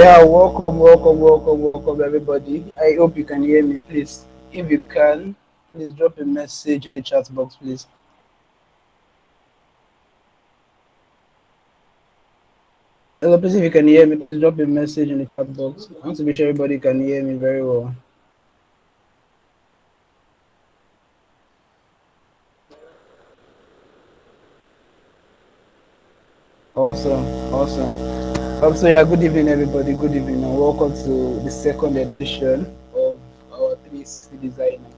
Yeah, welcome, everybody. I hope you can hear me. Please, if you can, please drop a message in the chat box, please. Hello, please, if you can hear me, please drop a message in the chat box. I want to be sure everybody can hear me very well. Awesome. So yeah, good evening, everybody. Good evening, and welcome to the second edition of our 360 Designer.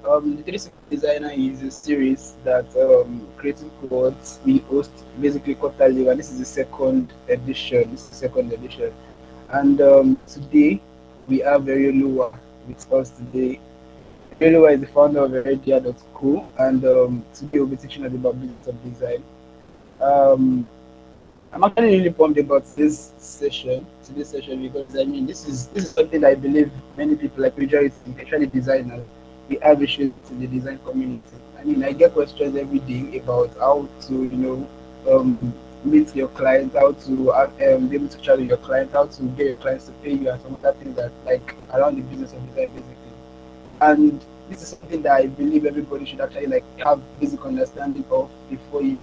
The 360 Designer is a series that creating quotes we host basically quarterly, and this is the second edition. And today we have Erioluwa with us today. Erioluwa is the founder of Heredia.co, and today we'll be teaching us about business of design. Um, I'm actually really pumped about today's session, because I mean this is something that I believe many people, like majority, especially designers, we have issues in the design community. I mean, I get questions every day about how to meet your client, how to be able to chat with your client, how to get your clients to pay you, and some other things that like around the business of design basically. And this is something that I believe everybody should actually like have basic understanding of before you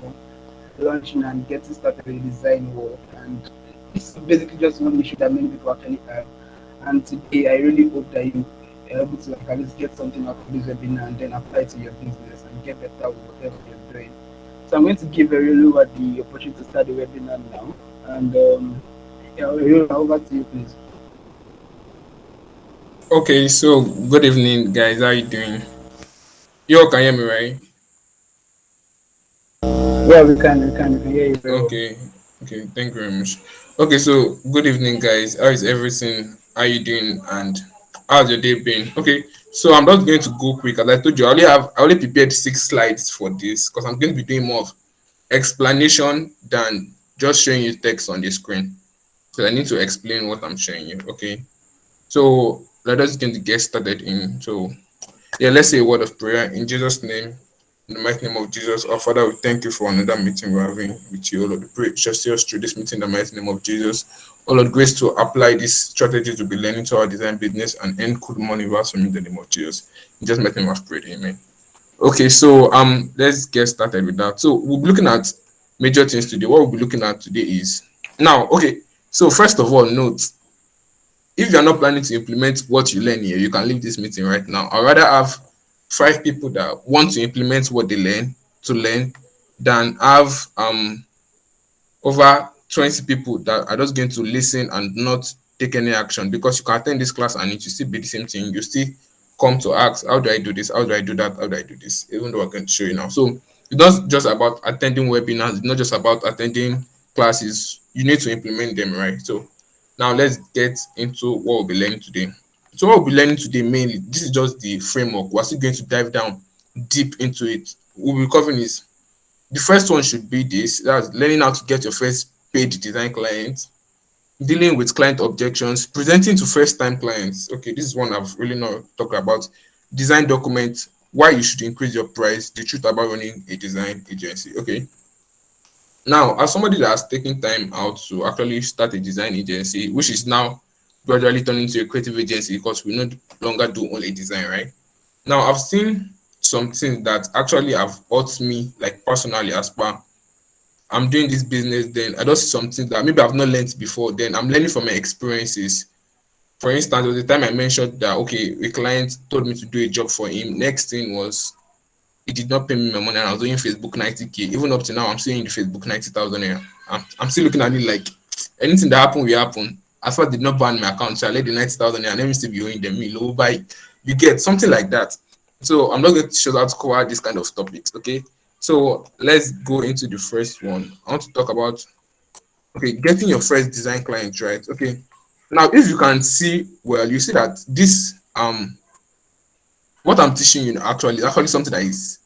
launching and getting started with the design work. And this is basically just one issue that many people actually have. And today, I really hope that you are able to like, at least get something out of this webinar and then apply it to your business and get better with whatever you're doing. So I'm going to give Erioluwa the opportunity to start the webinar now. And yeah, Erioluwa, over to you, please. Okay, so good evening, guys. How you doing? You all can hear me, right? Yeah, we can hear you very well. Okay, okay. Thank you very much. Okay, so good evening, guys. How is everything? How you doing? And how's your day been? Okay, so I'm not going to go quick. As I told you, I only prepared 6 slides for this because I'm going to be doing more of explanation than just showing you text on the screen. So I need to explain what I'm showing you. Okay, so let us get started in. So yeah, let's say a word of prayer in Jesus' name. In the mighty name of Jesus, our Father, we thank you for another meeting we're having with you, Lord. We pray just see us through this meeting in the mighty name of Jesus. Oh Lord, grace to apply this strategy to be learning to our design business and earn good money with us in the name of Jesus. In just mighty name I've prayed, amen. Okay, so let's get started with that. So we'll be looking at major things today. What we'll be looking at today is now, okay. So first of all, note if you're not planning to implement what you learn here, you can leave this meeting right now. I'd rather have 5 people that want to implement what they learn than have over 20 people that are just going to listen and not take any action, because you can attend this class and it will still be the same thing. You still come to ask, how do I do this? How do I do that? How do I do this? Even though I can show you now. So it's not just about attending webinars, it's not just about attending classes. You need to implement them, right? So now let's get into what we'll be learning today. So what we'll be learning today mainly, this is just the framework. We're still going to dive down deep into it. We'll be covering is the first one should be this, that's learning how to get your first paid design client, dealing with client objections, presenting to first time clients. Okay, this is one I've really not talked about. Design document, why you should increase your price, the truth about running a design agency. Okay, now as somebody that has taken time out to actually start a design agency, which is now gradually turning into a creative agency because we no longer do only design, right? Now I've seen something that actually have hurt me, like personally, as per I'm doing this business. Then I just see something that maybe I've not learned before. Then I'm learning from my experiences. For instance, there was the time I mentioned that okay, a client told me to do a job for him. Next thing was he did not pay me my money, and I was doing Facebook 90K. Even up to now, I'm still in the Facebook 90,000. I'm still looking at it like anything that happened will happen. As far as did not ban my account, so I let the 90,000 and let me still be owing them me low buy. You get something like that. So I'm not going to show how to cover this kind of topics. Okay. So let's go into the first one. I want to talk about okay, getting your first design client, right? Okay. Now, if you can see well, you see that this what I'm teaching you actually is actually something that is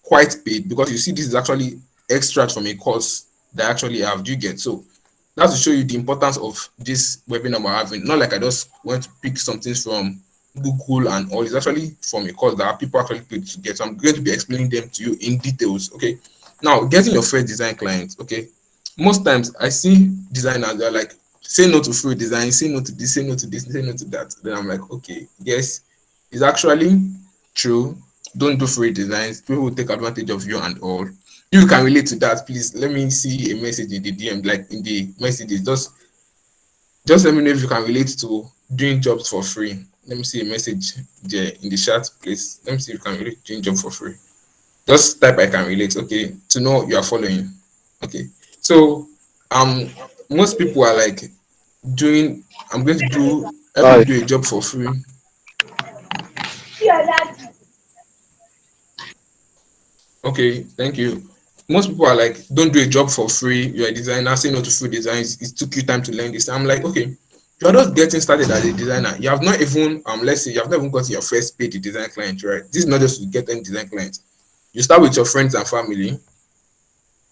quite paid, because you see this is actually extract from a course that I actually have. Do you get? So that's to show you the importance of this webinar we're having. Not like I just went to pick some things from Google and all. It's actually from a course that people actually paid to get. So I'm going to be explaining them to you in details. Okay. Now, getting your first design client. Okay. Most times I see designers, they're like, say no to free design, say no to this, say no to this, say no to that. Then I'm like, okay, yes, it's actually true. Don't do free designs. People will take advantage of you and all. If you can relate to that, please let me see a message in the DM, like in the messages. Just let me know if you can relate to doing jobs for free. Let me see a message there in the chat, please. Let me see if you can relate to doing job for free. Just type I can relate, okay, to know you are following. Okay. So most people are like doing I'm going to do help you Hi. do a job for free. Okay, thank you. Most people are like, don't do a job for free. You're a designer, say no to free designs. It took you time to learn this. I'm like, okay, you're just getting started as a designer. You have not even let's say you have not even got your first paid design client, right? This is not just to get any design client. You start with your friends and family.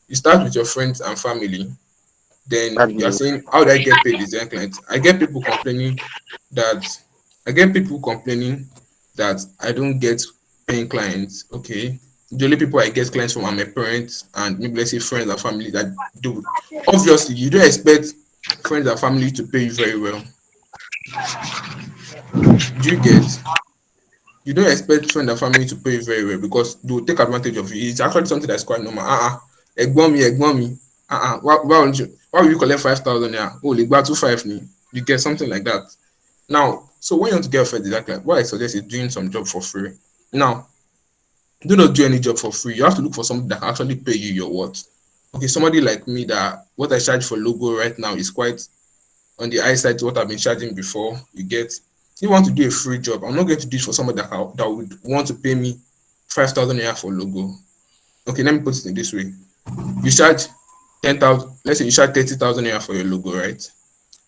You start with your friends and family. Then you are Hello. saying, how do I get paid design clients? That I get people complaining that I don't get paying clients. Okay. The only people I get clients from are my parents and maybe let's say friends and family that do. Obviously, you don't expect friends and family to pay you very well. Do you get? You don't expect friends and family to pay you very well because they will take advantage of you. It's actually something that's quite normal. Ẹ̀gbọ́n mi. Why will you collect 5,000 naira? Oh, lè gba 2,500 ni. You get something like that. Now, so when you want to get a first design client, what I suggest is doing some job for free. Now, do not do any job for free. You have to look for something that can actually pay you your worth. Okay, somebody like me that what I charge for logo right now is quite on the high side to what I've been charging before. You get, if you want to do a free job, I'm not going to do it for somebody that would want to pay me 5,000 naira for logo. Okay, let me put it in this way. You charge 10,000, let's say you charge 30,000 naira for your logo, right?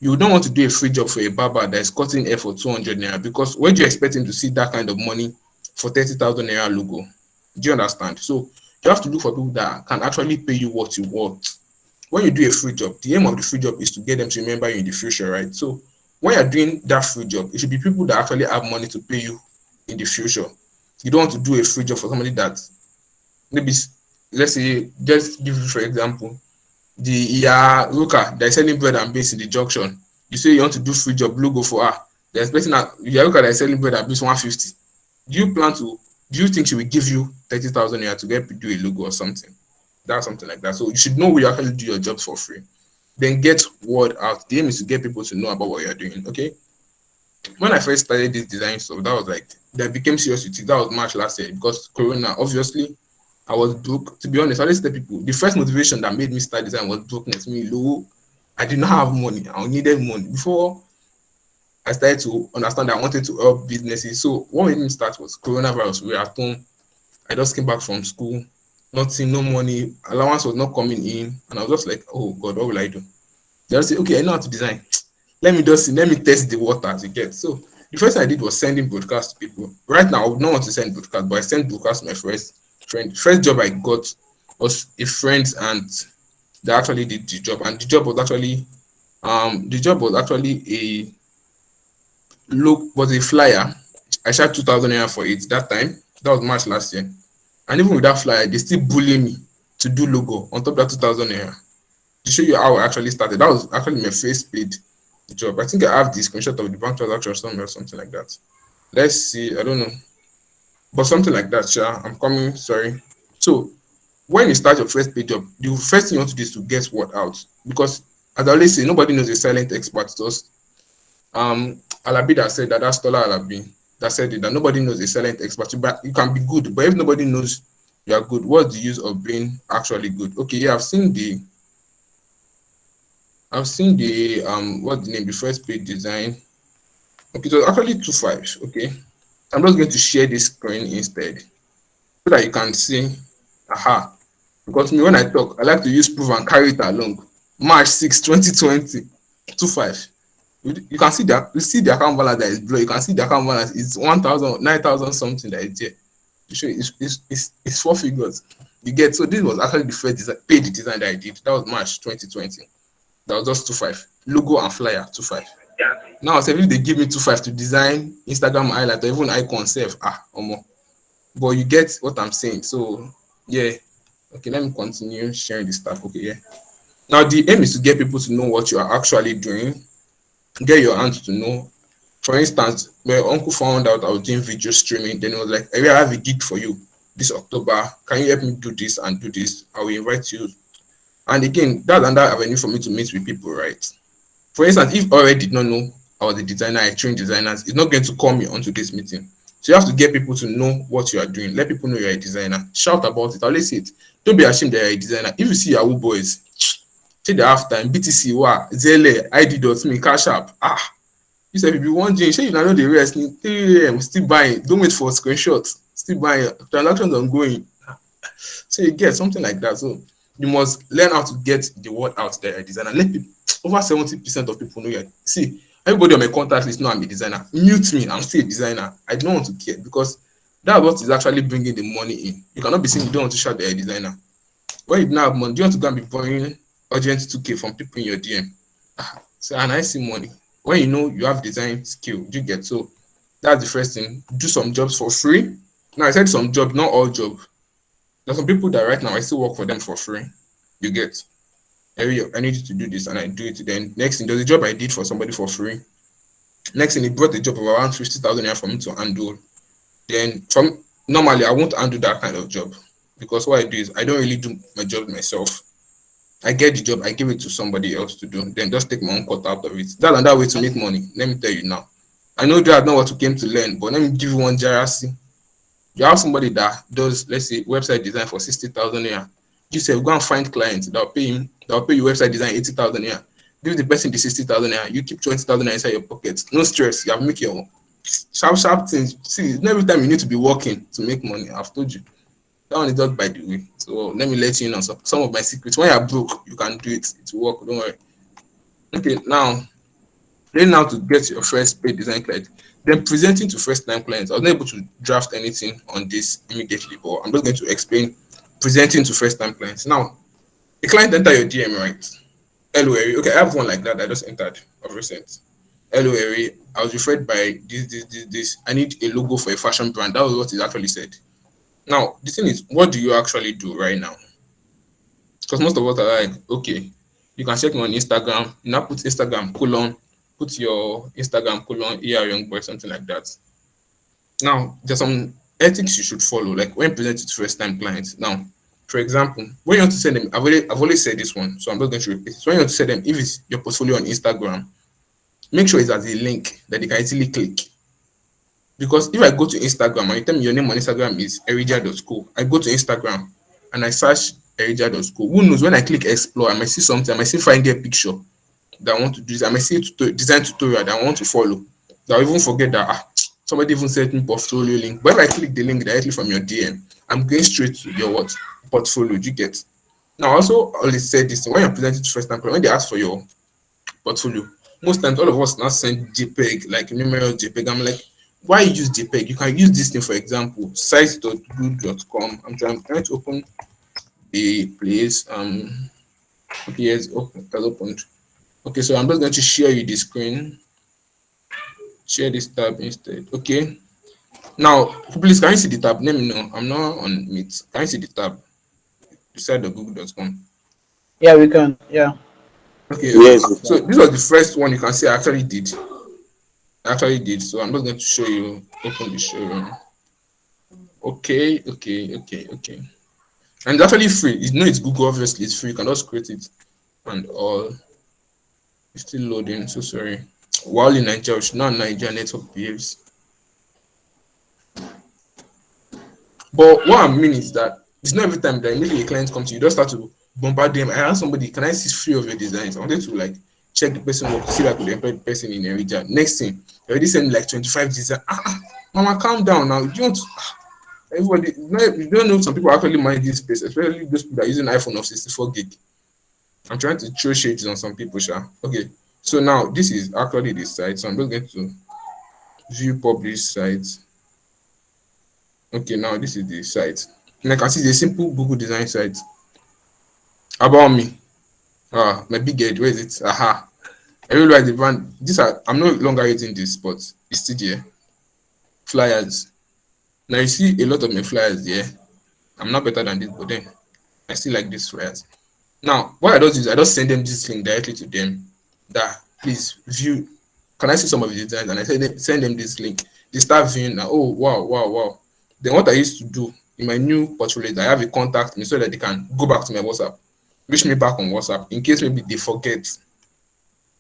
You don't want to do a free job for a barber that is cutting hair for 200 naira because where do you expect him to see that kind of money for 30,000 naira logo? Do you understand? So you have to look for people that can actually pay you what you want. When you do a free job, the aim of the free job is to get them to remember you in the future, right? So when you're doing that free job, it should be people that actually have money to pay you in the future. You don't want to do a free job for somebody that maybe, let's say, just give you for example, the Iya Ruka that is selling bread and beans in the junction. You say you want to do free job logo for her. They're expecting that Iya Ruka that is selling bread and beans 150. Do you think she will give you 30,000 naira to get do a logo or something? That's something like that. So you should know where you actually do your jobs for free. Then get word out. The aim is to get people to know about what you're doing. Okay. When I first started this design stuff, that was like that became serious with it. That was March last year because Corona, obviously, I was broke. To be honest, I always tell people the first motivation that made me start design was brokenness. Me, low, I did not have money. I needed money before I started to understand that I wanted to help businesses. So what made me start was coronavirus. We were at home. I just came back from school, nothing, no money, allowance was not coming in, and I was just like, oh God, what will I do? They just say, okay, I know how to design. Let me test the waters you get. So the first thing I did was sending broadcasts to people. Right now, I would not want to send broadcast, but I sent broadcast to my first friend. First job I got was a friend, and they actually did the job. And the job was actually a look was a flyer. I charged 2,000 naira for it that time. That was March last year. And even with that flyer, they still bully me to do logo on top of that 2,000 naira. To show you how I actually started. That was actually my first paid job. I think I have the screenshot of the bank transaction somewhere or something like that. Let's see. I don't know. But something like that, sure. I'm coming. Sorry. So when you start your first paid job, the first thing you want to do is to get word out. Because as I always say, nobody knows a silent expert. Just Alabi that said that, that's Tola Alabi that said it, that nobody knows a silent expert. But you can be good, but if nobody knows you are good, what's the use of being actually good? Okay, yeah, I've seen the what's the name, the first page design. Okay, so actually 2.5. Okay, I'm just going to share this screen instead so that you can see. Aha, because me when I talk, I like to use proof and carry it along. March 6, 2020, 2.5. You can see that you see the account balance that is below. You can see the account balance is 1,000, 9,000 something that is there. You show it's four figures. You get, so this was actually the first paid design that I did. That was March 2020. That was just 2.5. Logo and flyer 2.5. Now so if they give me 2.5 to design Instagram highlight or even icon self, but you get what I'm saying. So yeah. Okay, let me continue sharing the stuff. Okay, yeah. Now, the aim is to get people to know what you are actually doing, get your aunt to know. For instance, my uncle found out I was doing video streaming, then he was like, I have a gig for you this October. Can you help me do this and do this? I will invite you. And again, that's another avenue for me to meet with people, right? For instance, if I already did not know I was a designer, I train designers, it's not going to call me onto this meeting. So you have to get people to know what you are doing. Let people know you're a designer. Shout about it. Always say it. Don't be ashamed that you're a designer. If you see Yahoo boys, take the half time, BTC, wa, Zelle, ID.me, Cash App. You said if you want change, say you know the rest. 3 a.m. still buying. Don't wait for screenshots. Still buying. Transactions ongoing. So you get something like that. So you must learn how to get the word out there, a designer. Let people, over 70% of people know you. See, everybody on my contact list know I'm a designer. Mute me, I'm still a designer. I don't want to care because that's what is actually bringing the money in. You cannot be saying you don't want to shout that you're a designer. When you don't have money, do you want to go and be borrowing urgent 2K from people in your DM? So, and I see money. When you know you have design skill, you get. So that's the first thing. Do some jobs for free. Now I said some jobs, not all jobs. There's some people that right now I still work for them for free. You get. I need you to do this and I do it. Then next thing, there's a job I did for somebody for free. Next thing, he brought a job of around 50,000 naira for me to handle. Then from normally I won't handle that kind of job because what I do is I don't really do my job myself. I get the job, I give it to somebody else to do, then just take my own cut out of it. That's another way to make money. Let me tell you now. I know that's not what you came to learn, but let me give you one jarasi. You have somebody that does, let's say, website design for 60,000 a year. You say, go and find clients that'll pay you website design 80,000 a year. Give the person the 60,000 a year. You keep 20,000 inside your pocket. No stress. You have make your own. Sharp things. See, it's not every time you need to be working to make money. I've told you. That one is just by the way. So let me let you know some of my secrets. When you're broke, you can do it. It will work. Don't worry. Okay, now learn how to get your first paid design client. Then presenting to first time clients. I was not able to draft anything on this immediately, but I'm just going to explain presenting to first time clients. Now, the client enter your DM, right? Hello, Eri. Okay, I have one like that. I just entered of recent. Hello, Eri. I was referred by this. I need a logo for a fashion brand. That was what it actually said. Now, the thing is, what do you actually do right now? Because most of us are like, okay, you can check me on Instagram. You now put Instagram colon, put your Instagram colon young boy, something like that. Now, there's some ethics you should follow, like when presenting to first time clients. Now, for example, when you want to send them, I've always said this one, so I'm not going to repeat it. So when you want to send them, if it's your portfolio on Instagram, make sure it has a link that they can easily click. Because if I go to Instagram and you tell me your name on Instagram is erija.school, I go to Instagram and I search erija.school. Who knows, when I click explore, I might see something, I might see find a picture that I want to do this. I might see a design tutorial that I want to follow. That I'll even forget that somebody even sent me portfolio link. But if I click the link directly from your DM, I'm going straight to your what? Portfolio. Do you get? Now, I also always said this when you're presenting to first time, when they ask for your portfolio, most times all of us now send JPEG, like numerous JPEG. I'm like, why use JPEG? You can use this thing, for example, sites.good.com. I'm trying to open the place. Okay, yes, open, has opened. Okay, so I'm just going to share you the screen. Share this tab instead. Okay. Now, please, can you see the tab? Let me know. I'm not on Meet. Can you see the tab beside the google.com? Yeah, we can. Yeah. Okay, okay. Yes, we So can. this was the first one you can see I actually did. So I'm just going to show you. Open the showroom. Okay. And it's actually free. It's no, it's Google, obviously, it's free. You can just create it and all. It's still loading. So sorry. While in Nigeria, should not Nigeria network behaves. But what I mean is that it's not every time that immediately a client comes to you, just start to bombard them. I asked somebody, can I see 3 of your designs? I wanted to like check the person work to see if I could employ the person in a region. Next thing, they already sent like 25 designs. Mama, calm down now. You don't everybody you don't know some people actually mind this space, especially those people that are using iPhone of 64 gig. I'm trying to throw shades on some people, sha. Okay. So now this is actually the site. So I'm just going to view published sites. Okay, now this is the site. And I can see the simple Google design site about me. My big head, where is it? Aha. I really like the brand. I'm no longer using this, but it's still there. Flyers. Now you see a lot of my flyers there. I'm not better than this, but then I still like these flyers. Now, what I just is I just send them this link directly to them that please view. Can I see some of the designs? And I send them this link. They start viewing now. Oh wow, wow, wow. Then what I used to do in my new portfolio is I have a contact me so that they can go back to my WhatsApp, reach me back on WhatsApp in case maybe they forget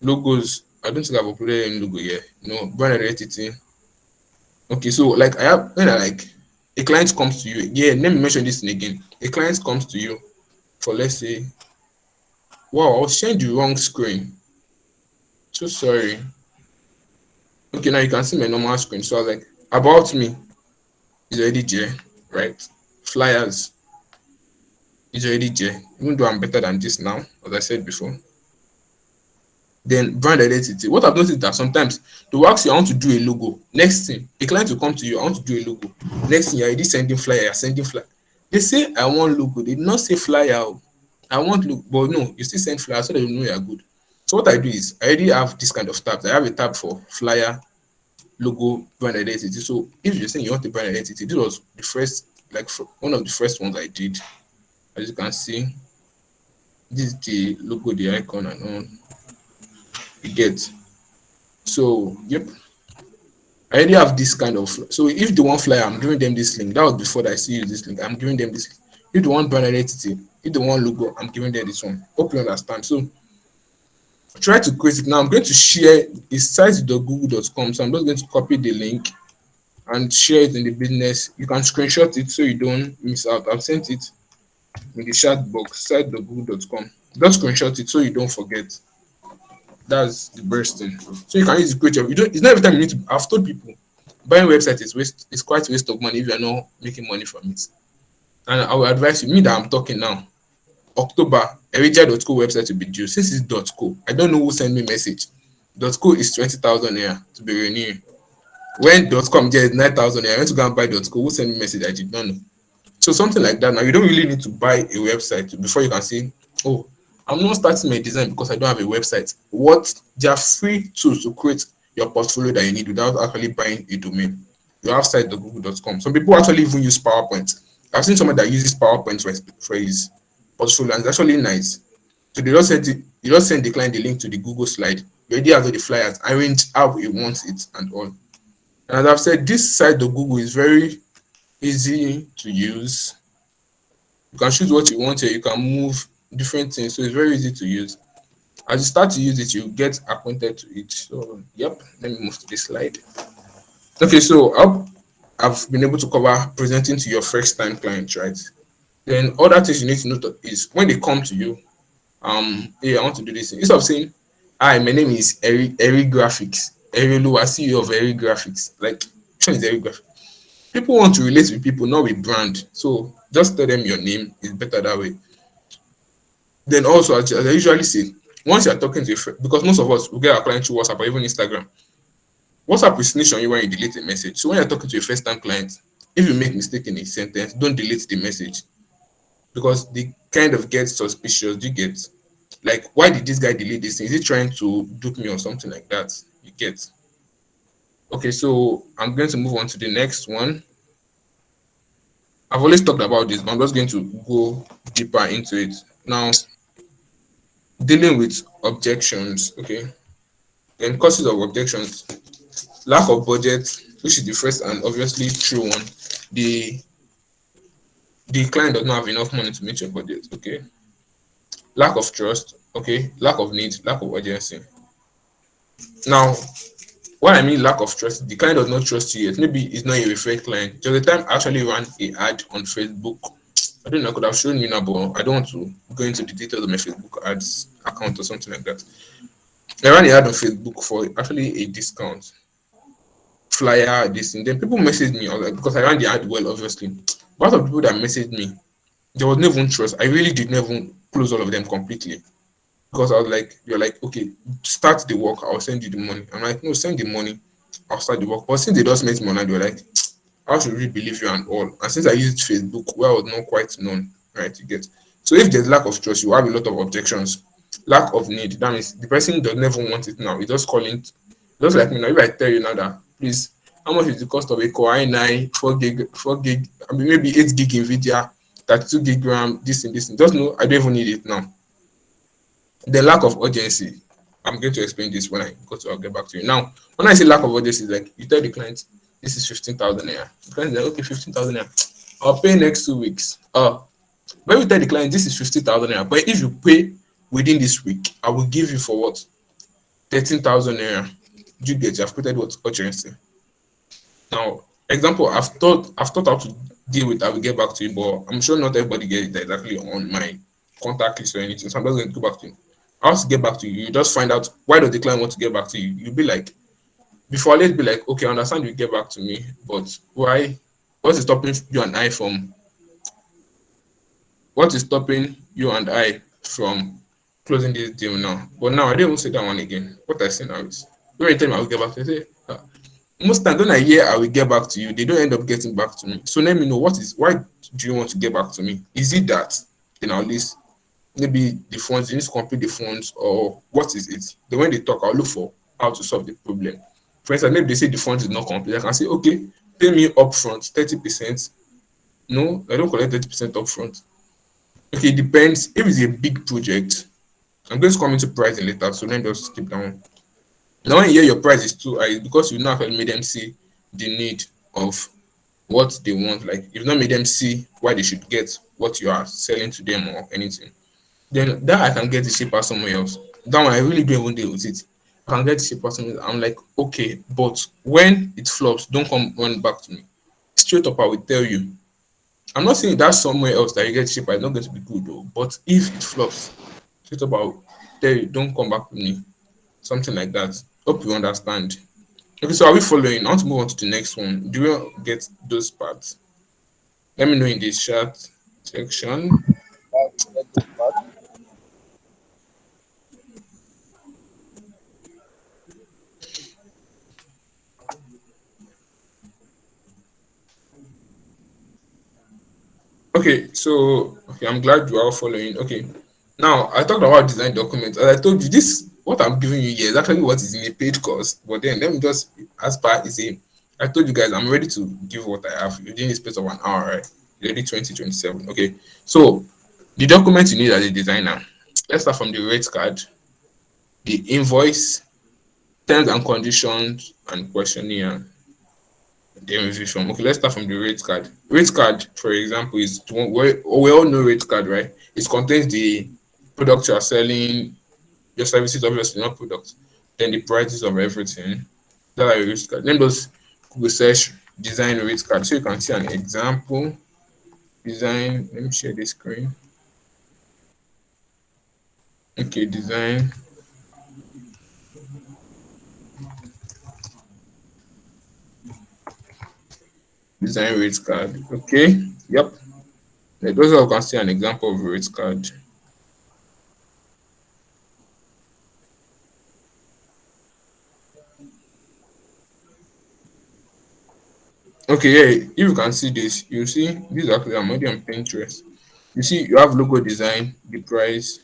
logos. I don't think I've uploaded any logo yet. No, brand identity. Okay, so like I have when I like a client comes to you. Yeah, let me mention this thing again. A client comes to you for let's say, wow, I was sharing the wrong screen. So sorry. Okay, now you can see my normal screen. So I was like, about me is already there, right? Flyers is already there. Even though I'm better than this now, as I said before. Then brand identity. What I've noticed is that sometimes they will ask you, I want to do a logo. Next thing, a client will come to you, I want to do a logo. Next thing, you're already sending flyer, you're sending flyer. They say I want logo. They did not say flyer. Oh. I want logo, but no, you still send flyer so that you know you're good. So what I do is I already have this kind of tabs. I have a tab for flyer, logo, brand identity. So if you're saying you want the brand identity, this was the first, like one of the first ones I did. As you can see, this is the logo, the icon, and all. You get. So yep, I already have this kind of. So if they want flyer, I'm giving them this link. That was before that I see use this link. I'm giving them this. If they want brand identity, if they want logo, I'm giving them this one. Hope you understand. So try to create it. Now I'm going to share it's site.google.com. So I'm just going to copy the link and share it in the business. You can screenshot it so you don't miss out. I've sent it in the chat box, site.google.com. Just screenshot it so you don't forget. That's the best thing. So you can use it to create your. You don't. It's not every time you need to. I've told people buying website is waste. It's quite a waste of money if you're not making money from it. And I will advise you. Me that I'm talking now. October, Erioluwa.co website will be due. Since it's .co, I don't know who sent me message. .co is 20,000 here to be renewed. When .com there is 9,000 here, I went to go and buy .co. Who sent me message? I did not know. So something like that. Now you don't really need to buy a website before you can say, oh, I'm not starting my design because I don't have a website. What? There are free tools to create your portfolio that you need without actually buying a domain. You have site.google.com. Some people actually even use PowerPoint. I've seen someone that uses PowerPoint for his portfolio, and it's actually nice. So they just send it, you just send the client the link to the Google slide. You already have all the flyers, arrange how he wants it and all. And as I've said, this site.google is very easy to use. You can choose what you want here. You can move different things, so it's very easy to use. As you start to use it, you get acquainted to it. So yep, let me move to this slide. Okay, so I've been able to cover presenting to your first time clients, right? Then other things you need to note is when they come to you, hey, I want to do this thing. Instead of saying, hi, my name is Eri Graphics, Erioluwa, CEO of Eri Graphics. Like, which one is Eri Graphics? People want to relate with people, not with brand. So just tell them your name. It's better that way. Then also, as I usually say, once you're talking to a friend, because most of us will get our client through WhatsApp or even Instagram. WhatsApp will snitch on you when you delete a message. So when you're talking to a first-time client, if you make mistake in a sentence, don't delete the message because they kind of get suspicious. You get like, why did this guy delete this thing? Is he trying to dupe me or something like that? You get. Okay, so I'm going to move on to the next one. I've always talked about this, but I'm just going to go deeper into it now. Dealing with objections, okay, and causes of objections. Lack of budget, which is the first and obviously true one. The client does not have enough money to meet your budget, okay. Lack of trust, okay. Lack of need, lack of urgency. Now, what I mean lack of trust, the client does not trust you yet. Maybe it's not a referred client. Just the time I actually ran an ad on Facebook. I don't know, I could have shown you now, but I don't want to go into the details of my Facebook ads account or something like that. I ran an ad on Facebook for actually a discount flyer, this and then people messaged me because I ran the ad well, obviously. But of people that messaged me, there was no even trust. I really did not even close all of them completely because I was like, you're like, okay, start the work, I'll send you the money. I'm like, no, send the money, I'll start the work. But since they just met me online, they were like, how should we believe you and all? And since I used Facebook, where I was not quite known, right? You get. So if there's lack of trust, you have a lot of objections. Lack of need, that means the person doesn't even want it now. He's just calling. Just like me now, if I tell you now that, please, how much is the cost of a Core i9, 4 gig, I mean maybe 8 gig NVIDIA, 32 gig RAM, this and this. Just know I don't even need it now. The lack of urgency. I'm going to explain this when I go to. I'll get back to you. Now, when I say lack of urgency, like you tell the client, this is 15,000 naira. The client is like, okay, 15,000 naira. I'll pay next 2 weeks. When we tell the client this is 50,000 naira, but if you pay within this week, I will give you for what? 13,000 naira. You get, I've created what urgency. Now, example, I've thought how to deal with. I will get back to you, but I'm sure not everybody gets it exactly on my contact list or anything. So I'm just going to go back to you. I want to get back to you. You just find out why does the client want to get back to you. You'll be like, before let's be like, okay, I understand you get back to me, but why? What is stopping you and I from? What is stopping you and I from closing this deal now? But now I didn't even say that one again. What I say now is, when you tell me I will get back to you, I say, most times when I hear I will get back to you, they don't end up getting back to me. So let me know why do you want to get back to me? Is it that then I'll list maybe the funds, you need to complete the funds, or what is it? Then when they talk, I'll look for how to solve the problem. For instance, maybe they say the funds is not complete. I can say, okay, pay me upfront 30%. No, I don't collect 30% upfront. Okay, it depends. If it's a big project, I'm going to come into pricing later, so let me just skip that one. Now, when you hear your price is too high, it's because you've not made them see the need of what they want. Like, you've not made them see why they should get what you are selling to them or anything. Then that I can get the cheaper somewhere else. That one I really don't even deal with it. I can get the cheaper somewhere else. I'm like, okay, but when it flops, don't come run back to me. Straight up, I will tell you. I'm not saying that somewhere else that you get cheaper is not going to be good though. But if it flops, straight up, I will tell you, don't come back to me. Something like that. Hope you understand. Okay, so are we following? I want to move on to the next one. Do you get those parts? Let me know in the chat section. Get this part. Okay, so okay, I'm glad you are all following. Okay, now I talked about design documents. As I told you, this what I'm giving you here is actually what is in a paid course. But then let me just as far as a I told you guys I'm ready to give what I have within the space of an hour, right? Ready 2027. Okay, so the documents you need as a designer. Let's start from the rate card, the invoice, terms and conditions, and questionnaire. The revision. Okay, let's start from the rate card. Rate card, for example, is the one we all know rate card, right? It contains the product you are selling, your services, obviously not products, then the prices of everything. That are your rate card. Then those Google search design rate card. So you can see an example. Design. Let me share the screen. Okay, design rate card. Okay. Yep. Like those all can see an example of rate card. Okay, yeah, if you can see this, you see this is actually I'm already on Pinterest. You see, you have logo design, the price.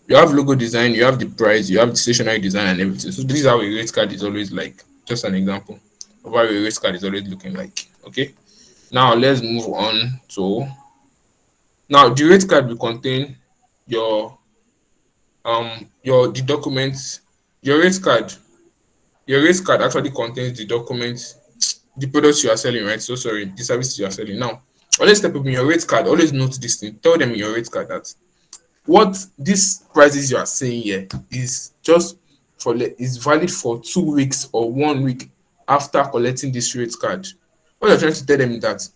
You have logo design, you have the price, you have the stationery design and everything. So this is how a rate card is always like. Just an example of how a rate card is always looking like. Okay. Now let's move on to now the rate card will contain your the documents. Your rate card, your rate card actually contains the documents, the products you are selling, right? So sorry, the services you are selling. Now, always step up in your rate card, always note this thing. Tell them in your rate card that what these prices you are saying here is just is valid for 2 weeks or 1 week after collecting this rate card. What you're trying to tell them is that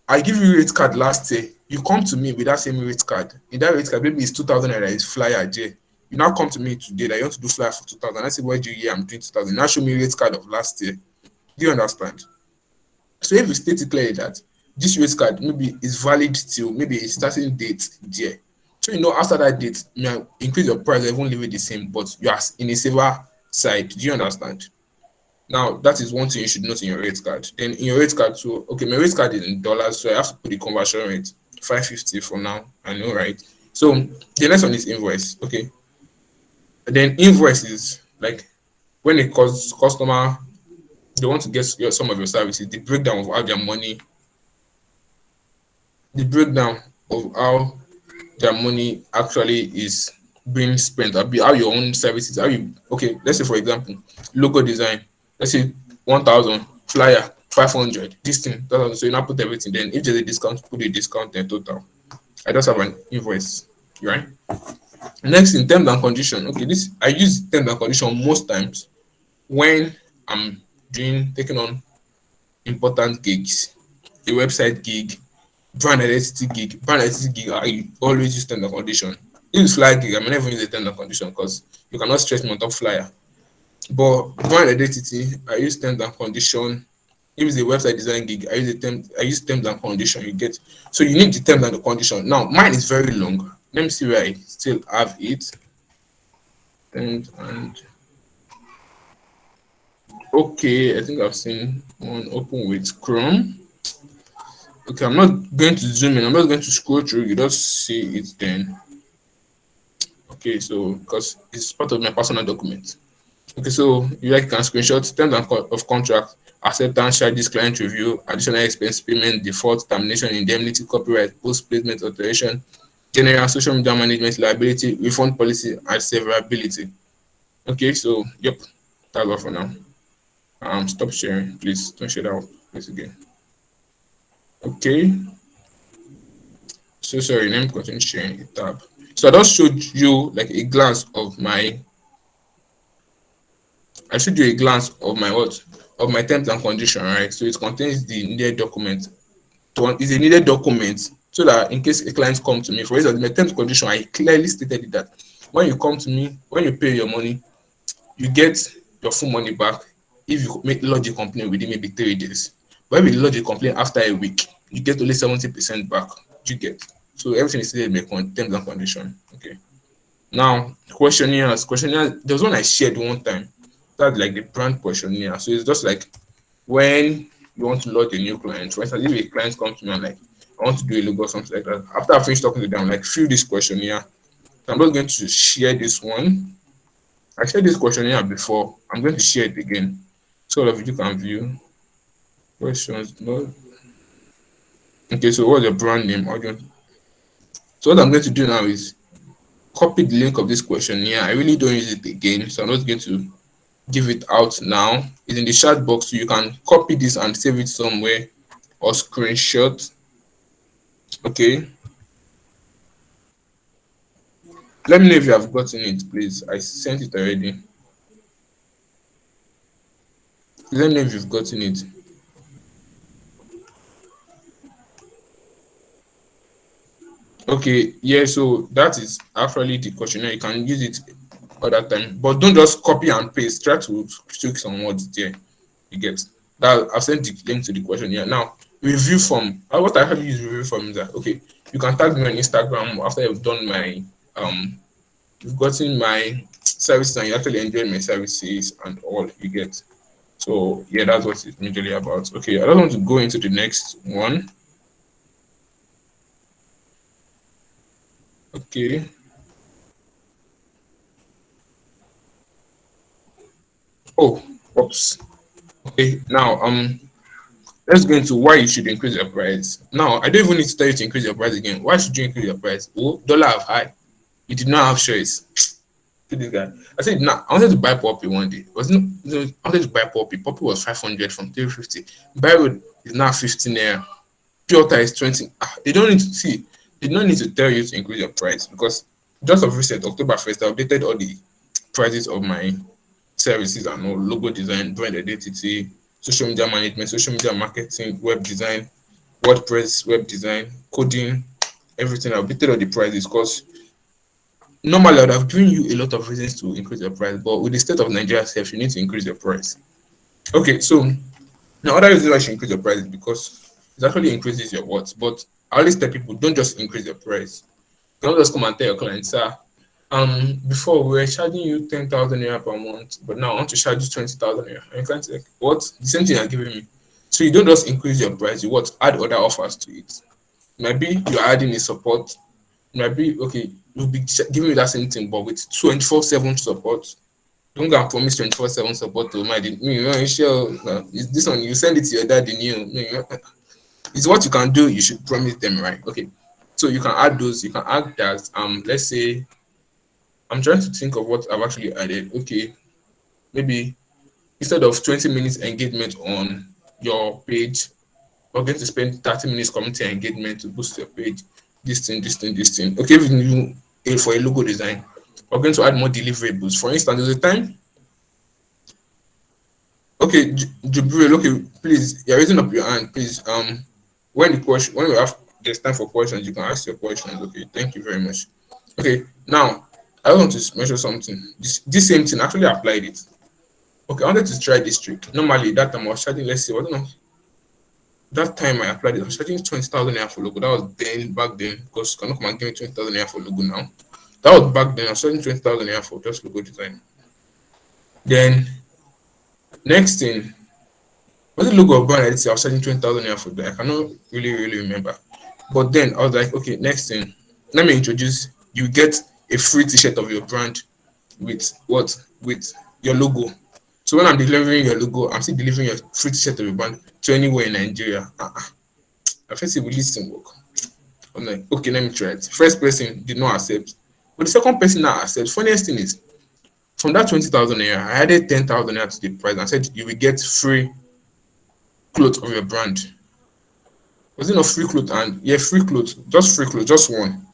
I give you rate card last year, you come to me with that same rate card. In that rate card, maybe it's 2,000 naira, it's flyer there. You now come to me today that you want to do flyer for 2,000. I say, why do you hear I'm doing 2,000? Now show me rate card of last year. Do you understand? So if you state it clearly that this rate card maybe is valid till maybe a starting date there. So you know after that date, you may increase your price or even leave it the same, but you are in a safer side. Do you understand? Now that is one thing you should note in your rate card. Then in your rate card too, okay, my rate card is in dollars, so I have to put the conversion rate 550 for now. I know, right? So the next one is invoice. Okay. Then invoice is like when a customer they want to get some of your services, the breakdown of how their money the breakdown of how their money actually is being spent, how your own services, how you, okay, let's say for example, logo design, let's say 1,000, flyer 500, this thing, that, so you now put everything. Then if there's a discount, put a discount in total. I just have an invoice, right? Next, in terms and condition, okay, this I use terms and condition most times when I'm doing taking on important gigs, a website gig, brand identity gig. Brand identity gig, I always use terms and condition. If it's flyer gig, I may never use the terms and condition because you cannot stress me on top flyer. But brand identity, I use terms and condition. If it's a website design gig, I use terms and condition. You get, so you need the terms and the condition. Now mine is very long. Let me see where I still have it. Terms and okay, I think I've seen one open with Chrome. Okay, I'm not going to zoom in. I'm just going to scroll through. You just see it then. Okay, so because it's part of my personal document. Okay, so you like can screenshot terms of contract, acceptance, charges, client review, additional expense payment, default, termination, indemnity, copyright, post placement alteration, general social media management, liability, refund policy, and severability. Okay, so yep, that's all for now. Stop sharing, please. Don't share that place again. Okay. So sorry, let me continue sharing the tab. So I just showed you like a glance of my I showed you a glance of my what of my terms and condition, right? So it contains the needed document. It's a needed document so that in case a client comes to me, for instance, my terms and condition, I clearly stated that when you come to me, when you pay your money, you get your full money back if you make lodge a complaint within maybe 3 days. But if you lodge a complaint after a week, you get only 70% back. You get, so everything is stated in my terms and condition. Okay. Now questionnaires. There was one I shared one time. That's like the brand questionnaire. So it's just like when you want to lodge a new client. For instance, if a client comes to me and like I want to do a logo or something like that. After I finish talking to them, like fill this questionnaire. So I'm just going to share this one. I shared this questionnaire before. I'm going to share it again so all of you can view. Questions. No. Okay, so what's your brand name? So what I'm going to do now is copy the link of this questionnaire. I really don't use it again, so I'm not going to give it out now. It's in the chat box, so you can copy this and save it somewhere or screenshot. Okay. Let me know if you have gotten it, please. I sent it already. Let me know if you've gotten it. Okay, yeah, so that is actually the questionnaire. You can use it other time, but don't just copy and paste. Try to tweak some words there. You get that. I've sent the link to the questionnaire. Now, review form. What I actually use review form is that okay, you can tag me on Instagram after you've done my you've gotten my services and you actually enjoy my services and all you get. So yeah, that's what it's majorly about. Okay, I don't want to go into the next one. Okay. Oh, oops. Okay, now let's go into why you should increase your price. Now, I don't even need to tell you to increase your price again. Why should you increase your price? Oh, dollar have high. You did not have choice. To this guy. I said, nah, I wanted to buy Poppy one day. I wanted to buy Poppy. Poppy was 500 from 350. Byroad is now 15 naira. Pure is 20. They don't need to see. They don't need to tell you to increase your price because just of recent October 1st, I updated all the prices of my services and all logo design, brand identity, social media management, social media marketing, web design, WordPress, web design, coding, everything. I updated all the prices because normally I would have given you a lot of reasons to increase your price, but with the state of Nigeria itself, you need to increase your price. Okay, so now other reasons why you should increase your price is because it actually increases your worth. But I always tell people don't just increase your price. Don't just come and tell your clients, sir, before we were charging you 10,000 naira per month, but now I want to charge you 20,000 naira. And your client's like, what? The same thing you're giving me. So you don't just increase your price, you what? Add other offers to it. Maybe you're adding a support. Maybe okay, you'll be giving me that same thing, but with 24/7 support. Don't go and promise 24/7 support to my you know, sure, this one you send it to your dad in you. It's what you can do, you should promise them, right? Okay. So you can add those, you can add that. Let's say I'm trying to think of what I've actually added. Okay, maybe instead of 20 minutes engagement on your page, we're going to spend 30 minutes community engagement to boost your page. This thing. Okay, if you for a logo design, we're going to add more deliverables. For instance, there's a time. Okay, Jubril, okay, please, you're raising up your hand. Please, when we have there's time for questions, you can ask your questions. Okay, thank you very much. Okay, now I want to mention something. This same thing actually applied it. Okay, I wanted to try this trick. Normally, that time I was charging, let's say, I don't know, that time I applied it, I was charging 20,000 naira for logo. That was then, back then, because you cannot come and give me 20,000 naira for logo now. That was back then, I was charging 20,000 naira for just logo design. Then, next thing, was it logo or brand identity? I was charging 20,000 naira for that. I cannot really remember. But then I was like, okay, next thing, let me introduce, you get a free t shirt of your brand with what? With your logo. So when I'm delivering your logo, I'm still delivering your free t-shirt of your brand to anywhere in Nigeria. I first will listen work. I'm like, okay, let me try it. First person did not accept, but the second person now accepts. Funniest thing is, from that 20,000 naira, I added 10,000 naira to the price and said you will get free clothes of your brand. Was it not free clothes? And yeah, free clothes, just one.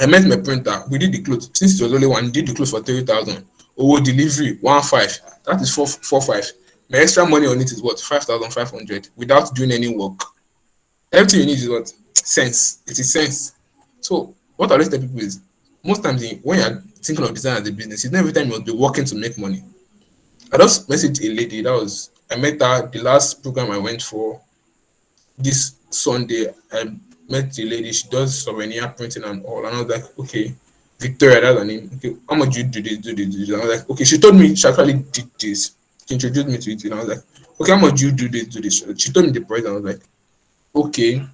I met my printer. We did the clothes. Since it was only one, did the clothes for 3,000. Oh, delivery 1,500. That is 4,500. My extra money on it is what? 5,500 without doing any work. Everything you need is what? Sense. It is sense. So what I always tell people is, most times when you're thinking of design as a business, it's not every time you must be working to make money. I just messaged a lady. I met her the last program I went for this Sunday. I met the lady. She does souvenir printing and all. And I was like, okay, Victoria, that's her name. Okay, how much you do this, do this, do this? And I was like, okay, she told me she actually did this. She introduced me to it. And I was like, okay, how much you do this, do this? She told me the price. And I was like, okay,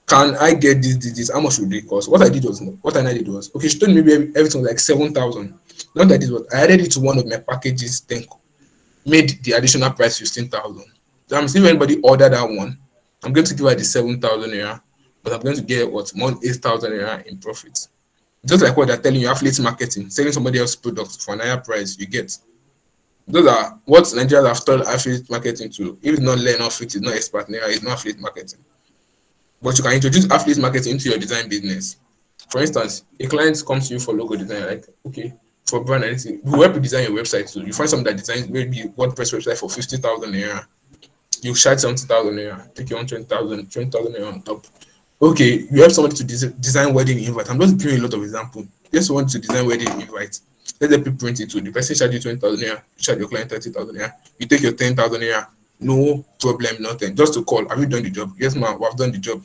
can I get this? How much would it cost? What I did was, okay, she told me maybe everything was like 7,000. What I did was, I added it to one of my packages, then made the additional price 15,000. So I'm seeing if anybody order that one, I'm going to give her the 7,000 naira, but I'm going to get what? More 8,000 naira in profit. Just like what they're telling you, affiliate marketing, selling somebody else's product for a higher price, you get. Those are what Nigerians have taught affiliate marketing to. If it's not learn off it, it's not expert naira, it's not affiliate marketing. But you can introduce affiliate marketing into your design business. For instance, a client comes to you for logo design, like, okay, for brand identity, we help you design your website. So you find someone that designs maybe WordPress website for 50,000 naira. You charge 70,000 naira, take your own 20,000 naira on top. Okay, you help somebody to design wedding invite. I'm just giving you a lot of examples. Just want to design wedding invite. Let them print it to the person charge you 20,000 naira, you charge your client 30,000 naira. You take your 10,000 naira, no problem, nothing. Just to call, have you done the job? Yes, ma'am, we've done the job.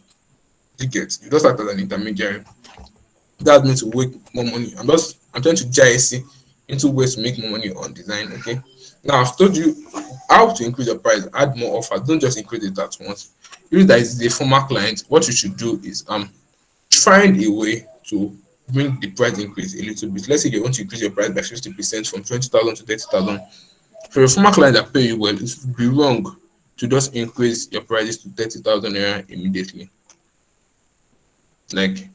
You get, you just act as an intermediary. That's meant to make more money. I'm trying to GIC into ways to make more money on design. Okay. Now I've told you how to increase your price, add more offers. Don't just increase it at once. If that is the former client, what you should do is find a way to bring the price increase a little bit. Let's say you want to increase your price by 50% from 20,000 to 30,000. For your former client that pay you well, it would be wrong to just increase your prices to 30,000 naira immediately. Like,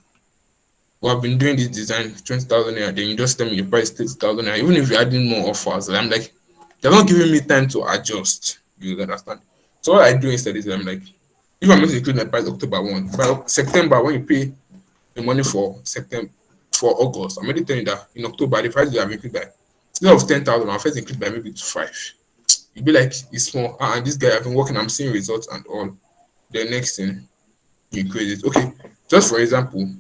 we have been doing this design 20,000 naira, then you just tell me your price 30,000 naira, even if you're adding more offers. I'm like, they're not giving me time to adjust. You understand? So what I do instead is I'm like, if I'm going to increase my price October 1, by September, when you pay the money for September, for August, I'm already telling you that in October the price will have increased by, instead of 10,000, I'll first increase by maybe to 5. You'll be like, it's small. And this guy, I've been working, I'm seeing results and all. The next thing, you increase it. Okay, just for example,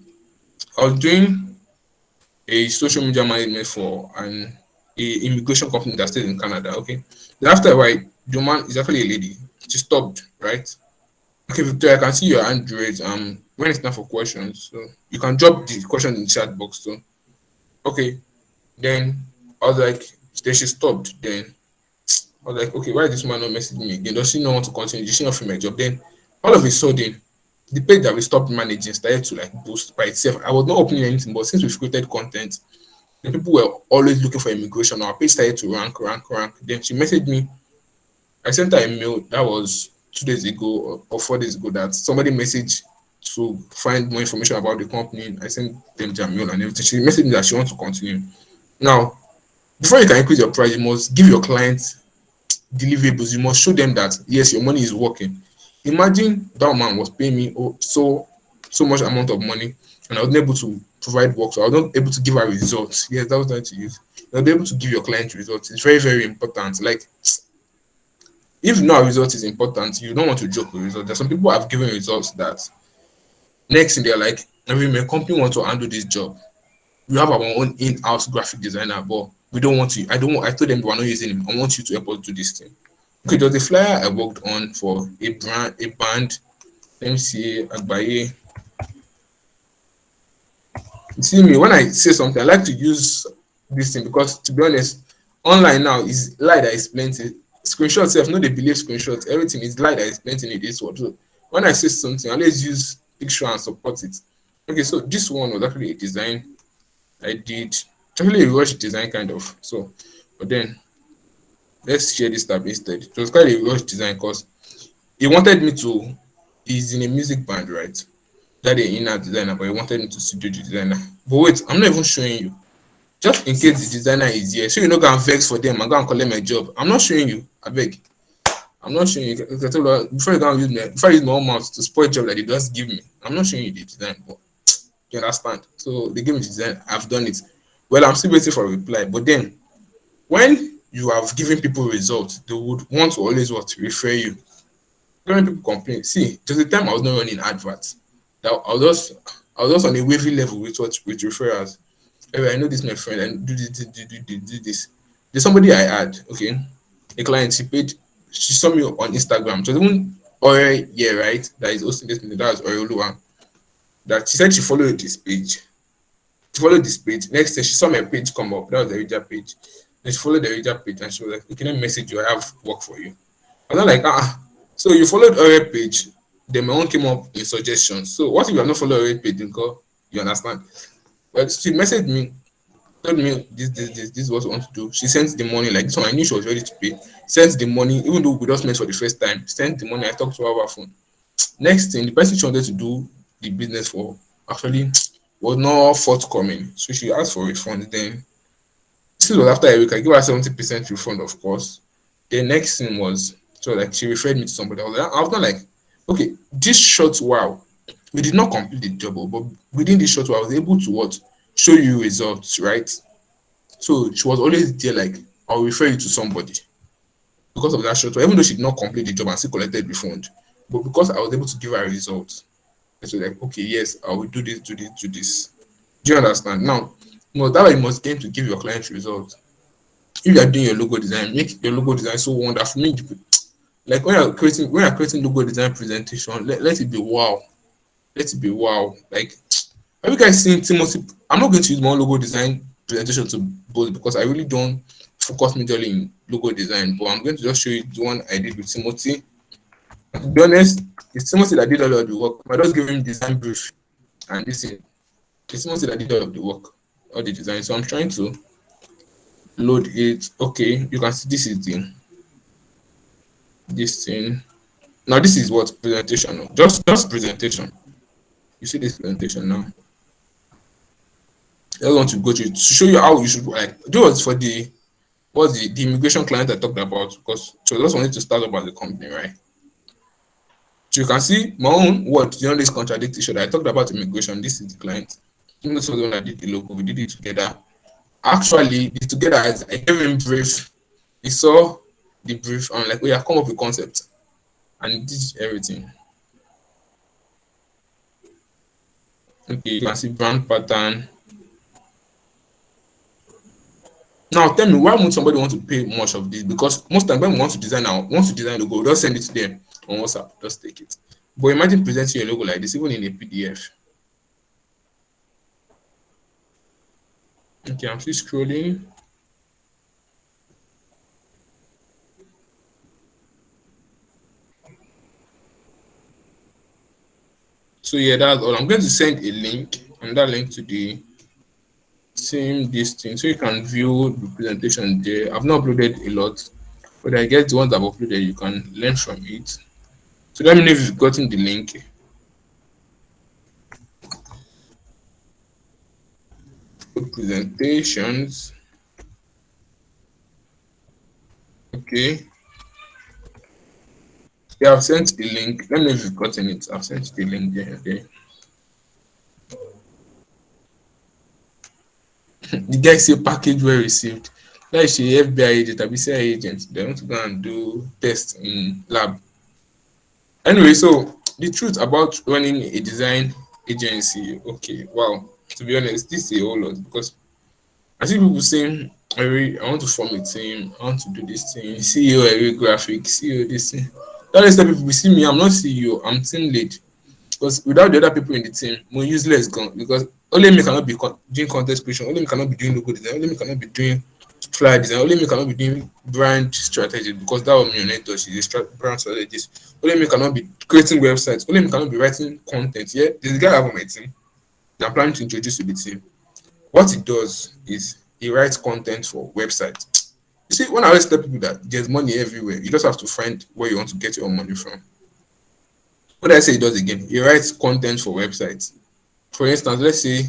I was doing a social media management for a immigration company that stays in Canada. Okay, then after a while, the man is actually a lady. She stopped, right? Okay, Victoria, I can see your hand raised. When it's time for questions, so you can drop the question in the chat box. So, okay, then I was like, then she stopped. Then I was like, okay, why is this man not messaging me again? Does she not want to continue? Does she not feel my job? Then all of a sudden, the page that we stopped managing started to like boost by itself. I was not opening anything, but since we've created content, the people were always looking for immigration. Our page started to rank. Then she messaged me. I sent her a mail that was 2 days ago or 4 days ago that somebody messaged to find more information about the company. I sent them their mail and everything. She messaged me that she wants to continue. Now, before you can increase your price, you must give your clients deliverables. You must show them that yes, your money is working. Imagine that man was paying me so much amount of money, and I was not able to provide work, so I was not able to give her results. Yes, that was that to use. You'll be able to give your client results. It's very, very important. Like if now result is important, you don't want to joke with results. There's some people have given results that next thing they're like, every my company wants to handle this job. We have our own in-house graphic designer, but we don't want to. I told them we're not using him. I want you to help us do this thing. Okay, there was a flyer I worked on for a band. Let me see, Agbaye. You see me when I say something, I like to use this thing because to be honest, online now is lie that is plenty. Screenshots, self, no, they believe screenshots. Everything is lie that is plenty in this world. So when I say something, I always use picture and support it. Okay, so this one was actually a design I did. It's actually a rush design kind of. So, but then let's share this tab instead. It was quite a rush design because he wanted me to. He's in a music band, right? That a in-house designer, but he wanted me to studio the designer. But wait, I'm not even showing you. Just in case the designer is here, so you know, go and vex for them. I'm going to collect my job. I'm not showing you. I beg. I'm not showing you. Before you go and use me, before I use my own mouth to spoil job that they just give me, I'm not showing you the design. But you understand? So they give me the design. I've done it. Well, I'm still waiting for a reply. But then, when you have given people results, they would want to always want to refer you. When people complain, see, there's a time I was not running adverts. That I was just on a wavy level with referrals. Anyway, I know this my friend and do this. There's somebody I had, okay, a client. She saw me on Instagram. So even yeah, right, that is hosting this meeting. That was Erioluwa. That she said she followed this page. She followed this page. Next thing she saw my page come up. That was the Reader page. Then she followed the Reader page and she was like, okay, let me message you. I have work for you. I was not like, so you followed our page, then my own came up in suggestions. So what if you have not followed our page, because you understand? Well, she messaged me, told me this is what we want to do. She sent the money, like this one. I knew she was ready to pay. Sent the money, even though we just met for the first time. Sent the money. I talked to her over phone. Next thing, the person she wanted to do the business for actually was not forthcoming. So she asked for a refund. Then this was after a week. I gave her 70% refund, of course. The next thing was, so like she referred me to somebody. I was not like, okay, this short while we did not complete the job, but within this short while I was able to what show you results, right? So she was always there, like, I'll refer you to somebody because of that short while, even though she did not complete the job and still collected refund, but because I was able to give her results, so like, okay, yes, I will do this, do this, do this. Do you understand? Now, that way you must gain to give your clients results. If you are doing your logo design, make your logo design so wonderful. Like when you're creating logo design presentation, let it be wow. Let it be wow. Like, have you guys seen Timothy? I'm not going to use my own logo design presentation to boast because I really don't focus majorly in logo design, but I'm going to just show you the one I did with Timothy. And to be honest, it's Timothy that did all of the work. I just give him design brief, and this is it's Timothy that did all of the work, all the design. So I'm trying to load it. Okay, you can see this thing. Now this is what presentation. Just presentation. You see this presentation now. I want to go to show you how you should like do it for the immigration client I talked about, because so I just wanted to start up as a company, right? So you can see my own what this contradict each other. I talked about immigration. This is the client. Even though the one I did the logo, we did it together. Actually, the together I gave him brief. He saw the brief and like, we have come up with concept and this is everything. Okay, you can see brand pattern. Now tell me, why would somebody want to pay much of this? Because most time when we want to design logo, just send it to them on WhatsApp, just take it. But imagine presenting your logo like this, even in a PDF. Okay, I'm still scrolling. So yeah, that's all. I'm going to send a link, and that link to the same this thing, so you can view the presentation there. I've not uploaded a lot, but I guess the ones I've uploaded, you can learn from it. So let me know if you've gotten the link. Presentations. Okay. Yeah, I've sent the link. Let me know if you've gotten it. I've sent the link there. Okay. The guy say package well received. Like she FBI agent, BCI agent. They want to go and do tests in lab. Anyway, so the truth about running a design agency. Okay, wow. To be honest, this is a whole lot because I see people saying, I want to form a team, I want to do this thing, CEO, Area Graphic, CEO, this thing. That is the people we see me, I'm not CEO, I'm team lead. Because without the other people in the team, more useless gone. Because only me cannot be doing content creation, only me cannot be doing logo design, only me cannot be doing flyer design, only me cannot be doing brand strategy because that was me on it. She's a brand strategist. Only me cannot be creating websites, only me cannot be writing content. Yeah, there's a guy I have on my team. I'm planning to introduce to the team. What he does is he writes content for websites. You see, when I always tell people that there's money everywhere, you just have to find where you want to get your money from. What I say he does again, he writes content for websites. For instance, let's say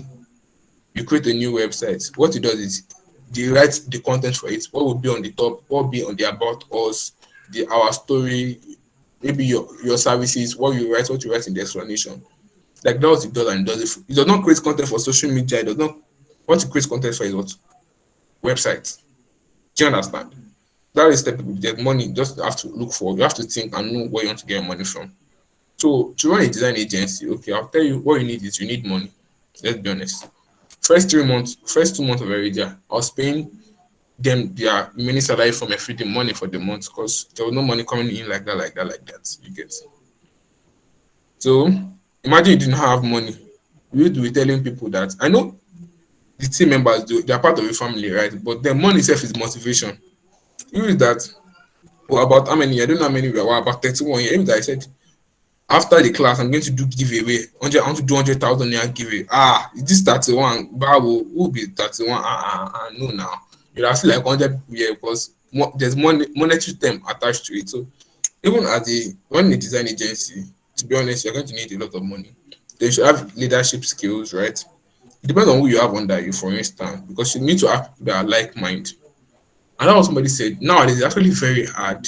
you create a new website. What he does is he writes the content for it. What will be on the top? What will be on the about us, the our story, maybe your services. What you write in the explanation. Like that's what he does and he does it. He does not create content for social media. He does not want to create content for his what? Website. Do you understand? That is the people get money. You just have to look for. You have to think and know where you want to get money from. So to run a design agency, okay, I'll tell you what you need is you need money. Let's be honest. First 3 months, first 2 months of every year, I was paying them their remaining salary from everything money for the month because there was no money coming in like that, like that, like that. You get. So imagine you didn't have money. You would be telling people that I know the team members do they are part of a family, right? But the money itself is motivation. You is that well, about how many? I don't know how many we are. Well, about 31 years. That I said after the class, I'm going to do giveaway. 100, I want to do 100,000 naira giveaway. Ah, is this 31? Bravo, who will be 31? No, now you'll have to like 100 people here because there's monetary term attached to it. So even as a running a design agency, to be honest, you're going to need a lot of money. Then you should have leadership skills, right? It depends on who you have under you, for instance, because you need to have people that are like mind. And that's what somebody said. Nowadays, it's actually very hard.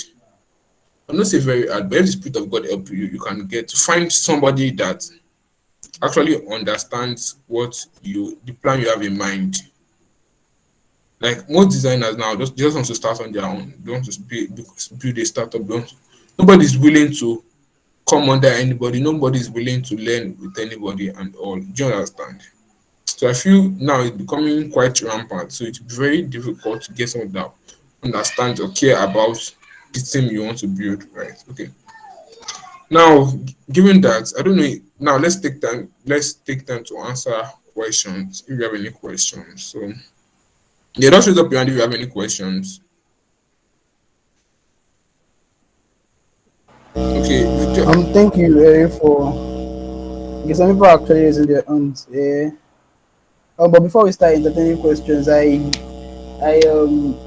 I'm not saying very hard, but if the spirit of God help you, you can get to find somebody that actually understands what the plan you have in mind. Like most designers now, just want to start on their own. They want to build a startup. Nobody's willing to come under anybody. Nobody is willing to learn with anybody and all. Do you understand? So I feel now it's becoming quite rampant. So it's very difficult to get someone that understands or care about the team you want to build, right? Okay. Now, given that, I don't know. Now let's take time. Let's take time to answer questions. If you have any questions, so yeah, don't raise up your hand if you have any questions. Okay, Victor. Thank you for. Because some people are actually raising their hands. But before we start entertaining questions, I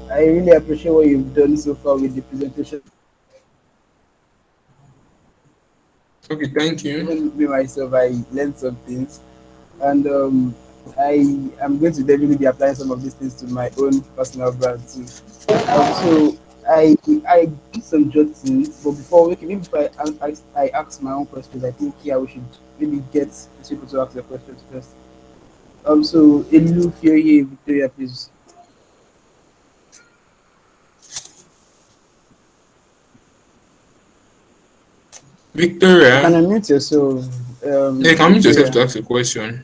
really appreciate what you've done so far with the presentation. Okay, thank you. Even me myself, I learned some things, and I am going to definitely be applying some of these things to my own personal brand too. So I did some jottings, but before okay, maybe before I ask my own questions, I think yeah we should maybe get people to ask their questions first. So Elu Fioye Victoria, please. You can Victoria, unmute yourself, yeah, you can mute yourself Victoria. to ask a question.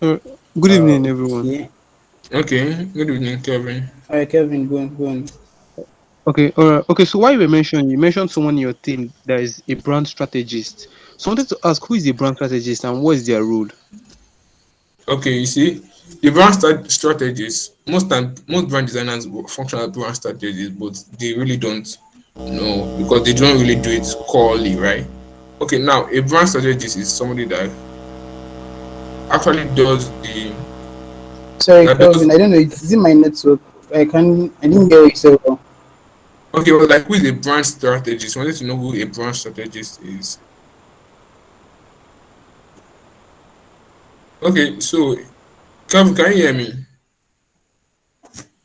So, good evening, everyone. Okay. Okay, good evening, Kevin. All right, Kevin, go on. Okay, all right. Okay, so why you mentioned someone in your team that is a brand strategist. So, I wanted to ask who is a brand strategist and what is their role? Okay, you see, the brand strategies, most brand designers function as brand strategists, but they really don't know because they don't really do it corely, right? Okay, now a brand strategist is somebody that actually does the Sorry, that does Kelvin. I don't know. It's in my network. I didn't hear you so well. Okay, well, like who is a brand strategist? Wanted to know who a brand strategist is. Okay, so Kevin, can you hear me?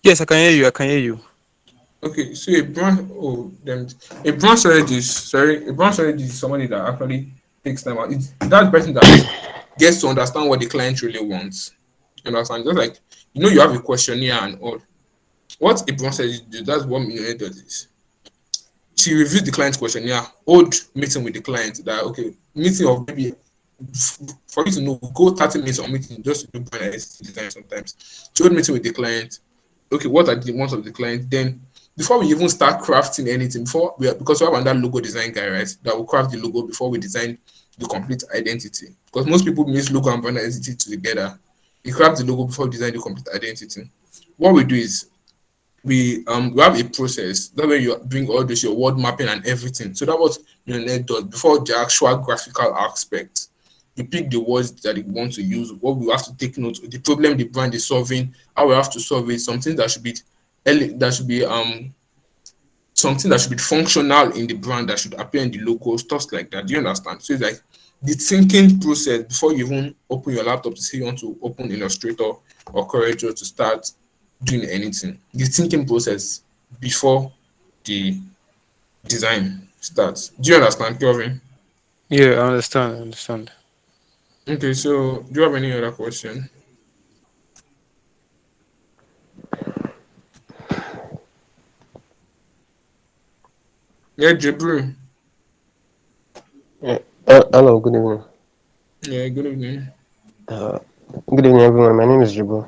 Yes, I can hear you. I can hear you. Okay, so a brand strategist, sorry, a brand strategist is somebody that actually takes time out. It's that person that gets to understand what the client really wants. You understand? Just like you have a questionnaire and all. What a brand strategist do, that's what millionaire does is she reviews the client's questionnaire, hold meeting with the client that okay, meeting of maybe for you to know, go 30 minutes on meeting just to do brand identity design sometimes. She hold meeting with the client. Okay, what are the wants of the client? Then before we even start crafting anything, because we have another logo design guy, right? That will craft the logo before we design the complete identity. Because most people mix logo and brand identity together. We craft the logo before we design the complete identity. What we do is we have a process that way you bring all this your word mapping and everything. So that what Millionaire does before the actual graphical aspect. You pick the words that you want to use, what we have to take note, the problem the brand is solving, how we have to solve it, something that should be something that should be functional in the brand that should appear in the logo, stuff like that. Do you understand? So it's like the thinking process before you even open your laptop to say you want to open Illustrator or Corel to start doing anything. The thinking process before the design starts. Do you understand, Kelvin? Yeah, I understand. I understand. Okay, so do you have any other question? Yeah, Jibril. Yeah. Hello, good evening. Yeah, good evening. Uh, Good evening, everyone. My name is Jibo.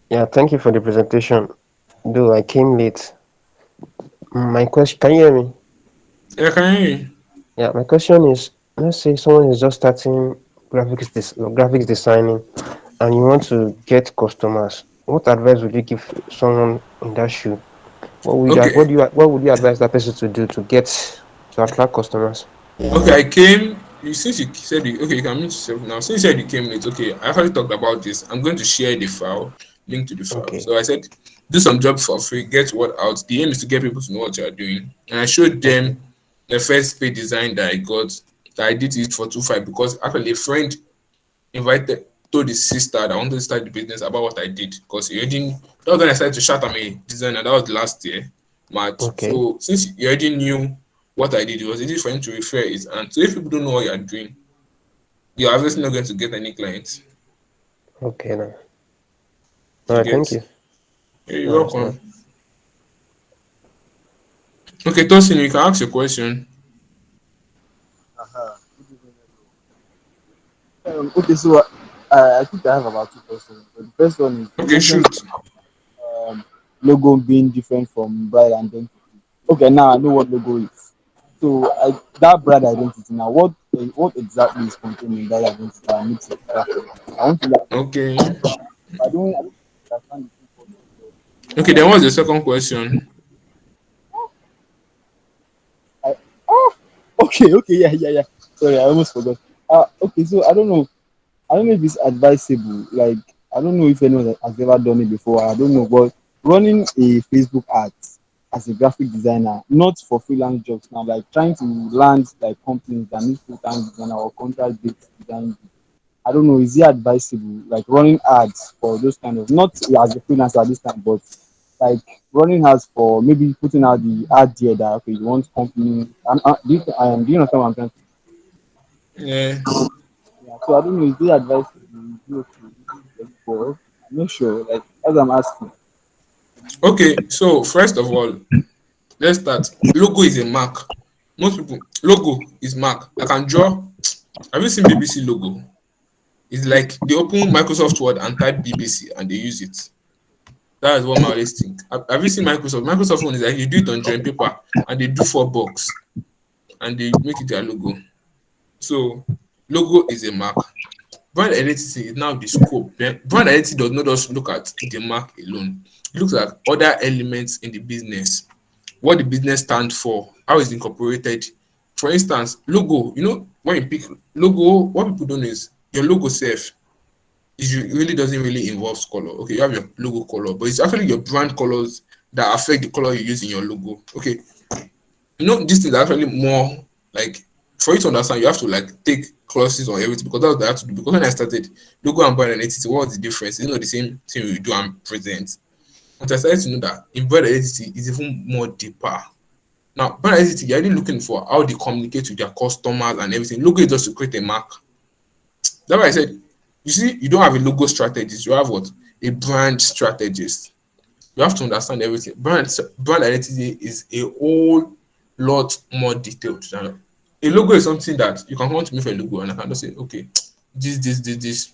Yeah, thank you for the presentation. Though I came late. My question, can you hear me? Yeah, can you hear you? Yeah, my question is, let's say someone is just starting graphics designing, and you want to get customers. What advice would you give someone in that shoe? Okay, What would you advise that person to do to attract customers? okay, I came. Since you said okay, you can mute yourself now. Since you said you came late, okay, I actually talked about this. I'm going to share the file, link to the file. Okay, So I said, do some job for free, get word out. The aim is to get people to know what you are doing. And I showed okay, them the first page design that I got, that I did it for 2.5 because actually a friend invited told his sister that I wanted to start the business about what I did because he already that was when I started to shout I'm a designer. That was last year, March. okay, So since you already knew what I did, it was easy for him to refer it. And so if people don't know what you're doing, you're obviously not going to get any clients. okay. Now, all You right, thank get? you. Yeah, you're I understand. welcome. Okay, Tosin, you can ask your question. Uh-huh. Good evening, everyone. Okay, so I think I have about two questions. But the first one is you Okay, mentioned shoot. logo being different from brand identity. Okay, now I know what logo is. So that brand identity now, what exactly is contained in that identity? I need to I want to like, Okay. I don't understand the full concept of Okay, brand then what's identity. the second question? I, oh, okay, yeah. Sorry, I almost forgot. Okay, so I don't know if it's advisable. Like, I don't know if anyone has ever done it before. I don't know, but running a Facebook ad as a graphic designer, not for freelance jobs now, like trying to land like companies that need full-time designer or contract-based design. I don't know, is it advisable? Like running ads for those kind of not as a freelancer at this time, but like running ads for maybe putting out the ad there that okay, you want company. Do you understand what I'm trying to Yeah. yeah, so I don't know, is it advisable? Is it okay? Is it involved? I'm not sure. Like as I'm asking. Okay, so first of all, let's start. Logo is a mark. Most people logo is mark. I can draw. Have you seen BBC logo? It's like they open Microsoft Word and type BBC and they use it. That is what I always think. Have you seen Microsoft? Microsoft one is like you do it on drawing paper and they do 4 box and they make it their logo. So logo is a mark. Brand identity is now the scope. Brand identity does not just look at the mark alone. It looks at other elements in the business, what the business stands for, how it's incorporated. For instance, logo, when you pick logo, what people don't know is your logo self is really doesn't really involve color. Okay, you have your logo color, but it's actually your brand colors that affect the color you use in your logo. Okay, this thing is actually more like, for you to understand, you have to like take clauses on everything, because that's what I have to do. Because when I started logo and brand identity, what was the difference? It's not the same thing we do and present. But I started to know that in brand identity is even more deeper. Now, brand identity, you're really looking for how they communicate with their customers and everything. Logo is just to create a mark. That's why I said, you see, you don't have a logo strategist, you have what? A brand strategist. You have to understand everything. Brand identity is a whole lot more detailed than a logo. Is something that you can come to me for a logo and I can just say, okay, this.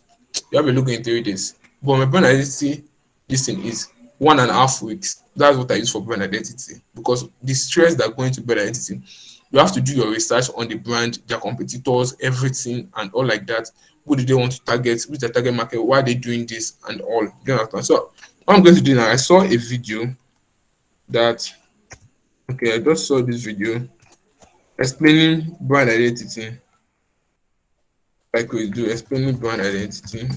You have a logo in 3 days. But my brand identity, this thing is 1.5 weeks. That's what I use for brand identity, because the stress that go into brand identity, you have to do your research on the brand, their competitors, everything, and all like that. Who do they want to target? Which the target market? Why are they doing this and all? You understand? So what I'm going to do now, I saw a video that, okay, I just saw this video explaining brand identity. Like we do, explaining brand identity.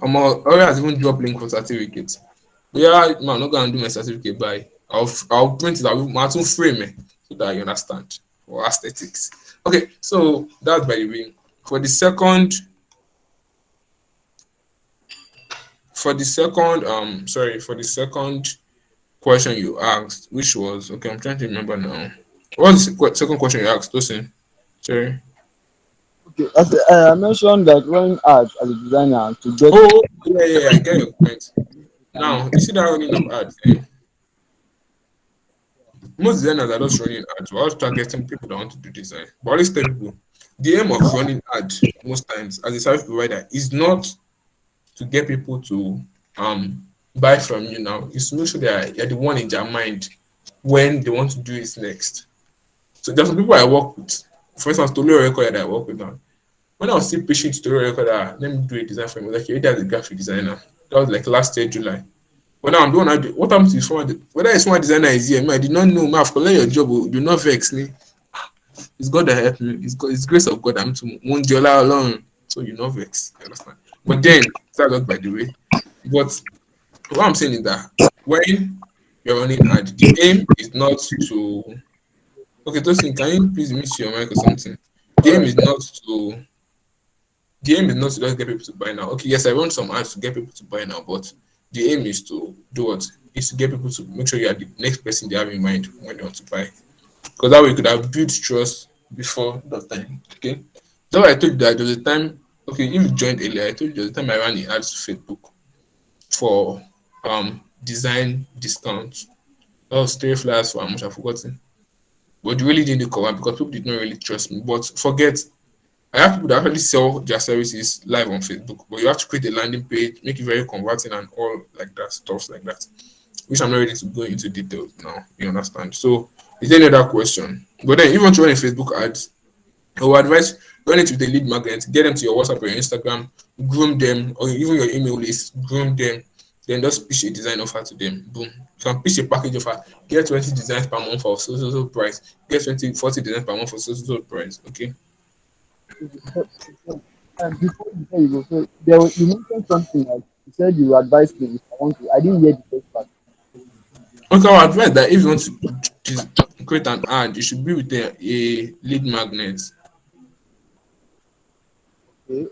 I has even dropped link for certificate. But yeah, man, I'm not gonna do my certificate by. I'll print it. I'll frame it so that you understand for aesthetics. Okay, so that's by the way. For the second question you asked, which was, okay, I'm trying to remember now. What was the second question you asked, Tosin? Sorry. Okay, I mentioned that running ads as a designer to get. Oh, yeah, I get your point. Now, you see that running of ads, most designers are just running ads. We're also targeting people that want to do design. But I always tell people, the aim of running ad most times as a service provider is not to get people to buy from you now. It's to make sure that you're the one in their mind when they want to do it next. So there's some people I work with. For instance, Tolu Recorder that I work with now. When I was still pitching to Tolu Recorder, let me do a design for him. Like, you're a graphic designer. That was like last year, July. But now I'm doing what happens is whether it's one designer is here, I did not know. I've collected your job, do not vex me. It's God that helped me. It's grace of God. I'm to one dollar alone. So you not vex. You understand? But then that's not by the way. But what I'm saying is that when you're running ad, the aim is not to, okay, Tosin, can you please mute your mic or something? The aim is not to just get people to buy now. Okay, yes, I run some ads to get people to buy now, but the aim is to do what? Is to get people to make sure you are the next person they have in mind when they want to buy. Because that way you could have built trust before that time. Okay. So I told you that there was a time, okay, if you joined earlier, I told you there was a time I ran the ads to Facebook for design discounts. That was 3 flyers for how much I've forgotten. But they really didn't cover because people did not really trust me. But forget, I have people that actually sell their services live on Facebook, but you have to create a landing page, make it very converting and all like that, stuff like that, which I'm not ready to go into details now. You understand? So, is there any other question? But then, if you want to run a Facebook ads, I would advise run it with a lead magnet, get them to your WhatsApp or your Instagram, groom them, or even your email list, groom them, then just pitch a design offer to them. Boom. You can pitch a package offer, get 20 designs per month for so price, get 40 designs per month for so price. Okay. And before you go, so you mentioned something like you said you advised me if I want to. I didn't hear the first part. Okay, I would advise that if you want to create an ad, you should be with a lead magnet. Okay.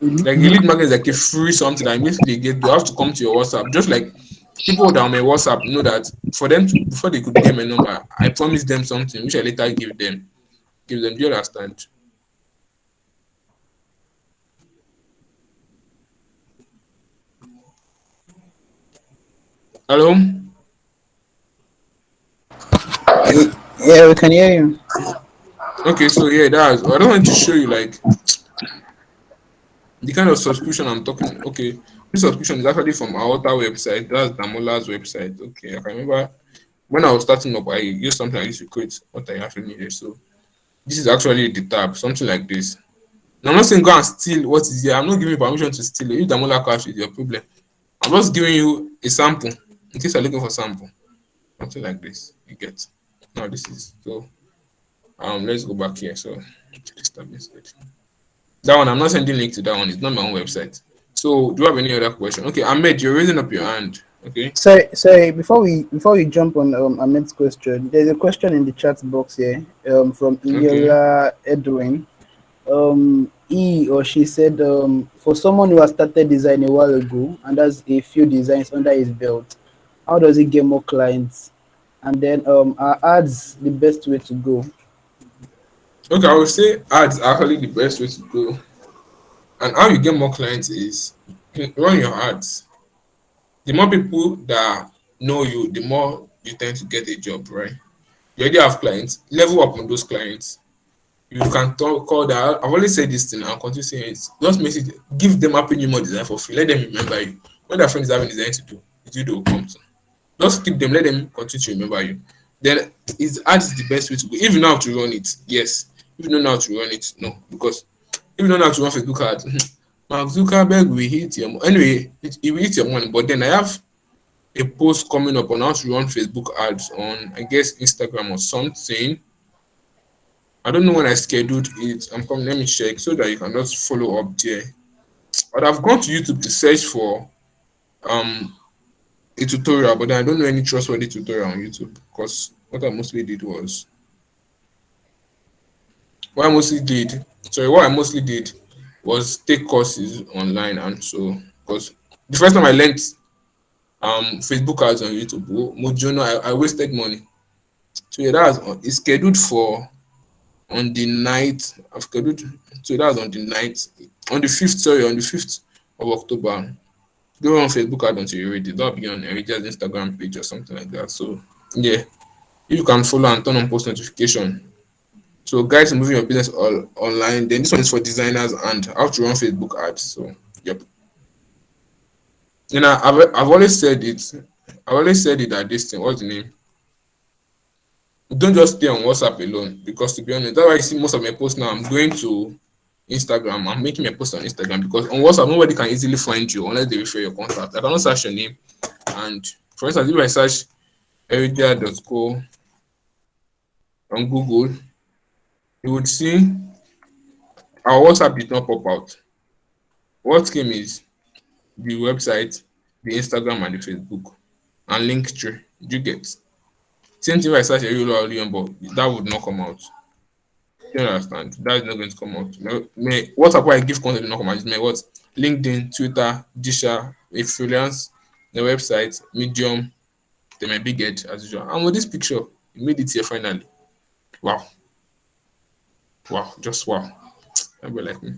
Like a lead magnet is like a free something that basically you have to come to your WhatsApp. Just like people that are on my WhatsApp know that for them to, before they could get my number, I promised them something which I later give them. Do you understand? Hello? Yeah, we can hear you. Okay, so yeah, I don't want to show you like the kind of subscription I'm talking. Okay, this subscription is actually from our other website. That's Damola's website. Okay, I can remember when I was starting up, I used something like this to create what I actually needed. So this is actually the tab, something like this. Now, I'm not saying go and steal what is here. I'm not giving you permission to steal it. If Damola cash is your problem, I'm just giving you a sample in case you're looking for sample. Something like this. You get. Now this is so. Let's go back here. So this tab is good. That one, I'm not sending link to that one. It's not my own website. So, do you have any other question? Okay, Ahmed, you're raising up your hand. Okay. Sorry. Before we jump on Ahmed's question, there's a question in the chat box here. From Okay. Iliola Edwin. He or she said, for someone who has started design a while ago and has a few designs under his belt, how does he get more clients? And then, are ads the best way to go? Okay, I would say ads are actually the best way to go. And how you get more clients is run your ads. The more people that know you, the more you tend to get a job, right? You already have clients, level up on those clients. You can call that. I've always said this thing, I'll continue saying it. Just message, give them Happy New Month design for free. Let them remember you. When their friend is having design to do, it's you they will come to. Just keep them, let them continue to remember you. Then it's ads the best way to go. If you know how to run it, yes. If you don't know how to run it, no. Because if you don't know how to run Facebook ads, Mark Zuckerberg will hit your money. Anyway, it will hit your money. But then I have a post coming up on how to run Facebook ads on, I guess, Instagram or something. I don't know when I scheduled it. I'm coming, let me check so that you can just follow up there. But I've gone to YouTube to search for um a tutorial, but then I don't know any trustworthy tutorial on YouTube because what I mostly did, what I mostly did was take courses online, and so because the first time I learned Facebook ads on YouTube, Mojono, I wasted money. So yeah, it's scheduled for on the night. I've scheduled so that was on the night on the 5th, sorry, on the 5th of October. Go on Facebook ad until you read it. That'll be on Erija's Instagram page or something like that. So yeah, if you can follow and turn on post notification. So guys moving your business online. Then this one is for designers and how to run Facebook ads. So yep. You know, I've always said it. I've always said it that this thing, what's the name? Don't just stay on WhatsApp alone, because to be honest, that's why I see most of my posts now. I'm going to Instagram. I'm making my post on Instagram because on WhatsApp nobody can easily find you unless they refer your contact. I cannot search your name. And for instance, if I search eridia.co on Google, you would see our WhatsApp did not pop out. What came is the website, the Instagram, and the Facebook, and Linktree. You get same thing if I search Erioluwa Oluyombo, that would not come out. You understand? That is not going to come out. My WhatsApp where I give content will not come out. It's my what? LinkedIn, Twitter, Disha, a freelance, the website, Medium, then my big head as usual. And with this picture, you made it here finally. Wow. Wow, just wow. Everybody like me.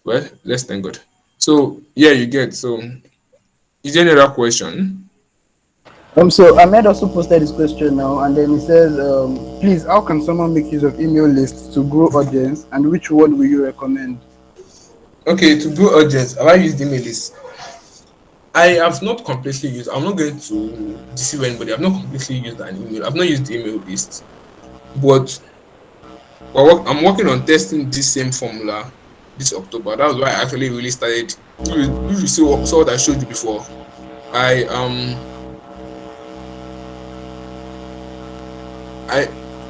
Well, let's thank God. So yeah, you get so is there any other question? So Ahmed also posted this question now, and then he says, please, how can someone make use of email lists to grow audience, and which one will you recommend? Okay, to grow audience, have I used email list? I have not completely used. I'm not going to deceive anybody. I've not completely used an email. I've not used the email list, but I'm working on testing this same formula this October. That was why I actually really started. If you saw what I showed you before, I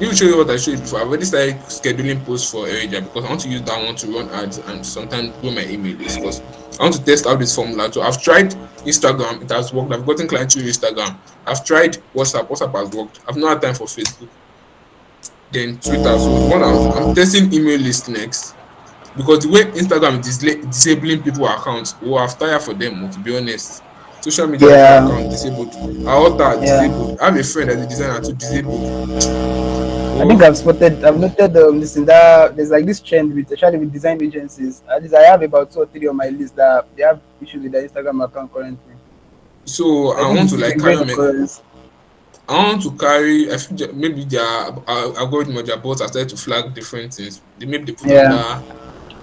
if you show you what I showed you before, I've already started scheduling posts for Erija because I want to use that one to run ads and sometimes grow my email list because I want to test out this formula. So I've tried Instagram, it has worked. I've gotten clients through Instagram. I've tried WhatsApp has worked. I've not had time for Facebook. Then Twitter. So one I'm testing email list next because the way Instagram is disabling people accounts, I've tired for them, to be honest. Social media account disabled. Our author disabled. I have a friend that's a designer too disabled. I think I've noted that there's like this trend with, especially with design agencies. At least I have about 2 or 3 on my list that they have issues with their Instagram account currently. So I want to like carry I feel maybe their algorithm or their bots are started to flag different things. Maybe they put on that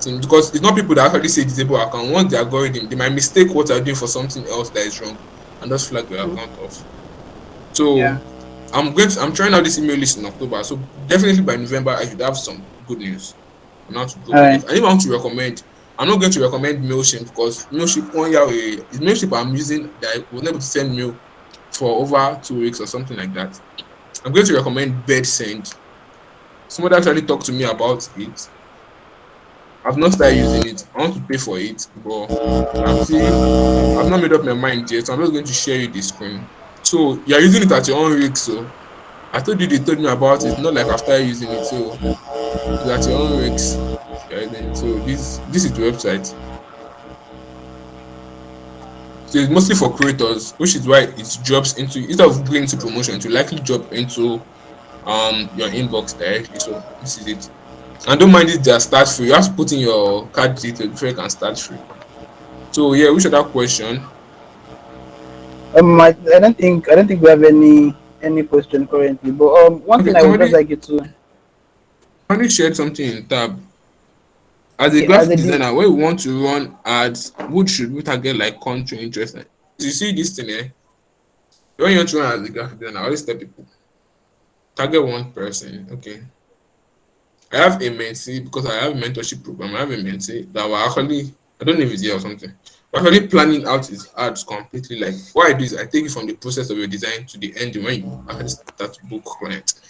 thing because it's not people that actually say disable account. Once the algorithm, they might mistake what they're doing for something else that is wrong and just flag your account off. So I'm trying out this email list in October. So definitely by November I should have some good news on how to go. And if I want to recommend, I'm not going to recommend MailChimp because MailChimp MailChimp I'm using that I was able to send mail for over 2 weeks or something like that. I'm going to recommend BedSend. Somebody actually talked to me about it. I've not started using it. I want to pay for it, but I've not made up my mind yet. So I'm just going to share you the screen. So you're using it at your own risk. So I told you they told me about it, not like I've started using it. So it's at your own risk. You're using it. So this is the website. So it's mostly for creators, which is why it drops into instead of going to promotion, to likely drop into your inbox directly. So this is it. And don't mind it, they are start free. You have to put in your card details before you can start free. So yeah, which other question? I don't think we have any question currently. But one Okay, thing I would just like you to, somebody shared something in tab. As a okay, as graphic a designer, when we want to run ads, what should we target like country interest? You see this thing here? When you want to run as a graphic designer, I always tell people target one person. Okay. I have a mentee because I have a mentorship program. I have a mentee that will actually, I don't know if it's here or something, we're actually planning out his ads completely. Like, what I do is I take it from the process of your design to the end when you actually start to book clients.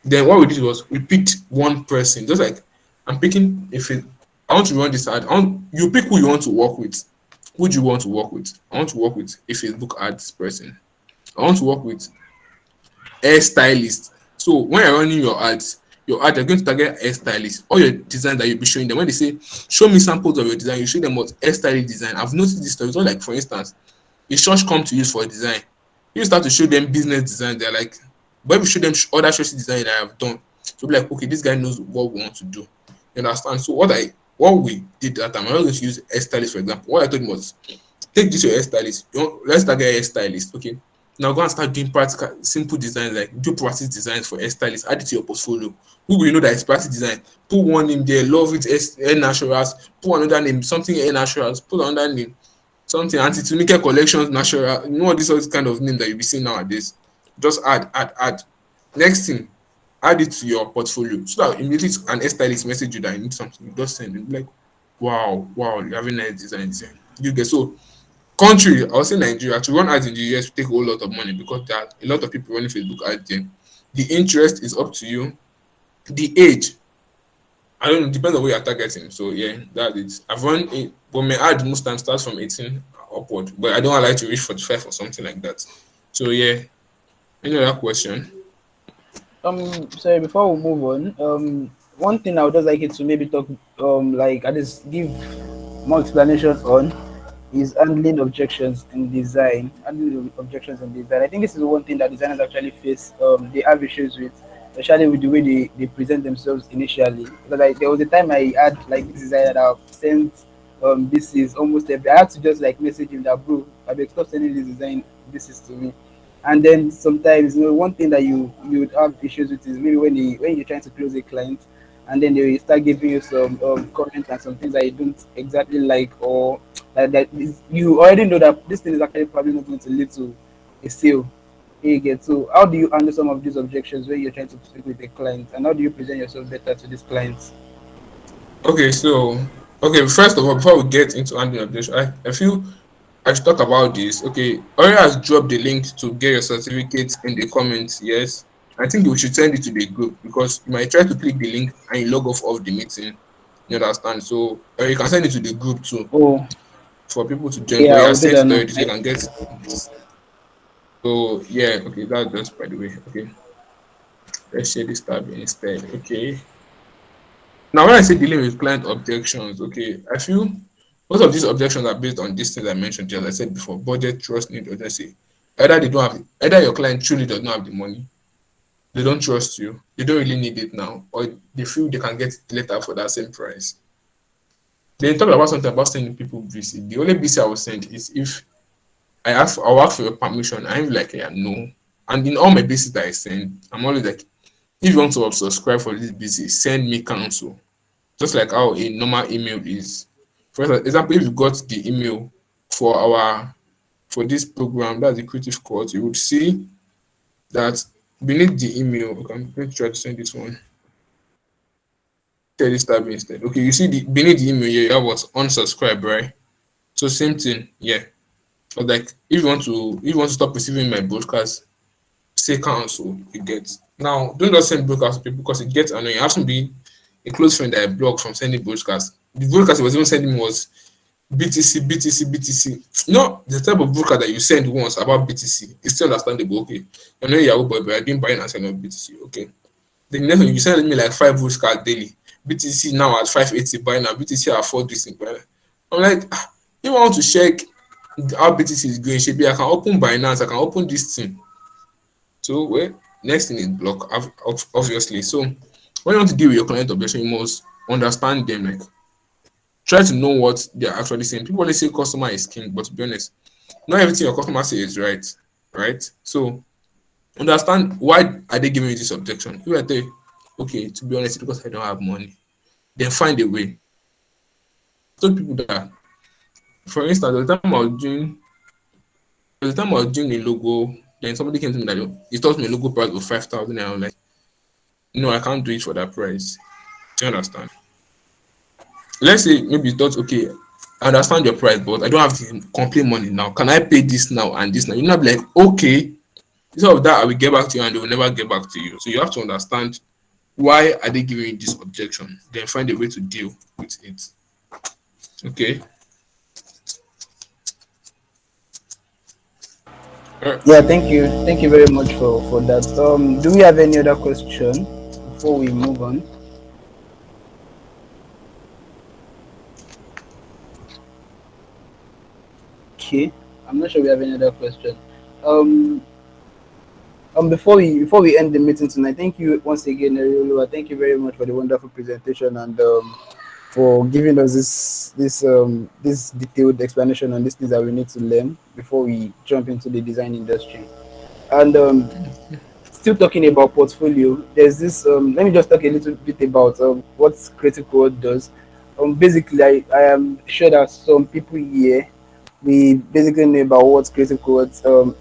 Then what we did was we picked one person, just like I'm picking if it, I want to run this ad. You pick who you want to work with. Who do you want to work with? I want to work with a Facebook ads person. I want to work with hairstylist. So when you're running your ad, you're going to target hairstylist. All your design that you'll be showing them. When they say, show me samples of your design, you show them what hairstylist design. I've noticed this stuff. It's not like, for instance, a church come to use for a design. You start to show them business design, they're like, but if you show them other church design that I have done, to be like, okay, this guy knows what we want to do. You understand? So what we did that time, I was going to use hairstylist for example. What I told him was, take this your hairstylist. Let's target hairstylist. Okay. Now go and start doing practical, simple designs like do practice designs for hairstylists. Add it to your portfolio. Who will you know that it's practice design? Put one name there, love it, hair naturals. Put another name, something hair naturals. Put another name, something anti-tunica collections natural. You know what this is kind of name that you'll be seeing nowadays. Just add. Next thing, add it to your portfolio so that immediately an hairstylist message you that I need something. You just send it like, wow, you have a nice design. You get so. Country, I would say Nigeria. To run ads in the US will take a whole lot of money because there are a lot of people running Facebook ads then. The interest is up to you. The age, I don't know, depends on where you're targeting. So yeah, that's it. I've run it, but my ad most times starts from 18 upward, but I don't like to reach 45 or something like that. So yeah, any other question? sorry, before we move on, one thing I would just like you to maybe talk, like at least give more explanation on is handling objections in design. Handling objections in design. I think this is one thing that designers actually face. They have issues with, especially with the way they present themselves initially. Because like there was a time I had like this designer that sent this is almost every. I had to just like message him that bro, I beg stop sending this design. This is to me. And then sometimes one thing that you would have issues with is maybe when you're trying to close a client, and then they will start giving you some comment and some things that you don't exactly like, or you already know that this thing is actually probably not going to lead to a sale. You get. So how do you handle some of these objections when you're trying to speak with a client, and how do you present yourself better to these clients? Okay, so okay, first of all, before we get into handling objection, I feel I should talk about this. Okay, Ori has dropped the link to get your certificate in the comments. Yes, I think we should send it to the group because you might try to click the link and you log off of the meeting. You understand? So, or you can send it to the group too Oh, for people to join. But yeah, you I are will do sent that it now. already, so you can get this. So yeah, okay, that's just by the way. Okay, let's share this tab instead. Okay. Now, when I say dealing with client objections, okay, I feel most of these objections are based on these things I mentioned, as I said before: budget, trust, need, urgency. Either they don't have, either your client truly does not have the money, they don't trust you, they don't really need it now, or they feel they can get it later for that same price. They talk about something about sending people VC. The only VC I will send is if I'll ask for your permission. I'm like, yeah, no. And in all my VCs that I send, I'm always like, if you want to subscribe for this VC, send me counsel. Just like how a normal email is. For example, if you got the email for for this program, that's the creative course, you would see that beneath the email, okay, I'm going to try to send this one. Share this tab instead. Okay, you see the beneath the email here, you have what's unsubscribe, right? So same thing, yeah. But like if you want to stop receiving my broadcast, say cancel, you get. Now don't just send broadcast to people because it gets annoying. I have to be a close friend that I block from sending broadcast. The broadcast he was even sending me was BTC, BTC, BTC. No, the type of broadcast that you send once about BTC is still understandable. Okay, I know Yahoo boy, but I didn't buy and send on BTC. Okay, the next one you send me like 5 broadcasts daily. BTC now at 580 buy now. BTC at 4 this thing. I'm like, if I want to check how BTC is going, maybe I can open Binance, I can open this thing. So well, next thing is block, obviously. So when you want to deal with your client objection, you must understand them. Like try to know what they're actually saying. People always say customer is king, but to be honest, not everything your customer says is right. Right? So understand why are they giving you this objection. If I tell you, okay, to be honest, because I don't have money, then find a way. I told people that, for instance, the time I was doing a logo, then somebody came to me that he taught me a logo price of 5,000, and I was like, no, I can't do it for that price. Do you understand? Let's say maybe you thought, okay, I understand your price, but I don't have the complete money now. Can I pay this now and this now? You're not like, okay, instead of that, I will get back to you, and they will never get back to you. So you have to understand why are they giving you this objection, then find a way to deal with it. Okay. Yeah, thank you very much for that. Do we have any other question before we move on? Okay, I'm not sure we have any other question. Um, before we end the meeting tonight, thank you once again, Erioluwa. Thank you very much for the wonderful presentation and for giving us this detailed explanation on these things that we need to learn before we jump into the design industry. And still talking about portfolio, there's this. Let me just talk a little bit about what Creative Code does. Basically, I am sure that some people here we basically know about what Creative Code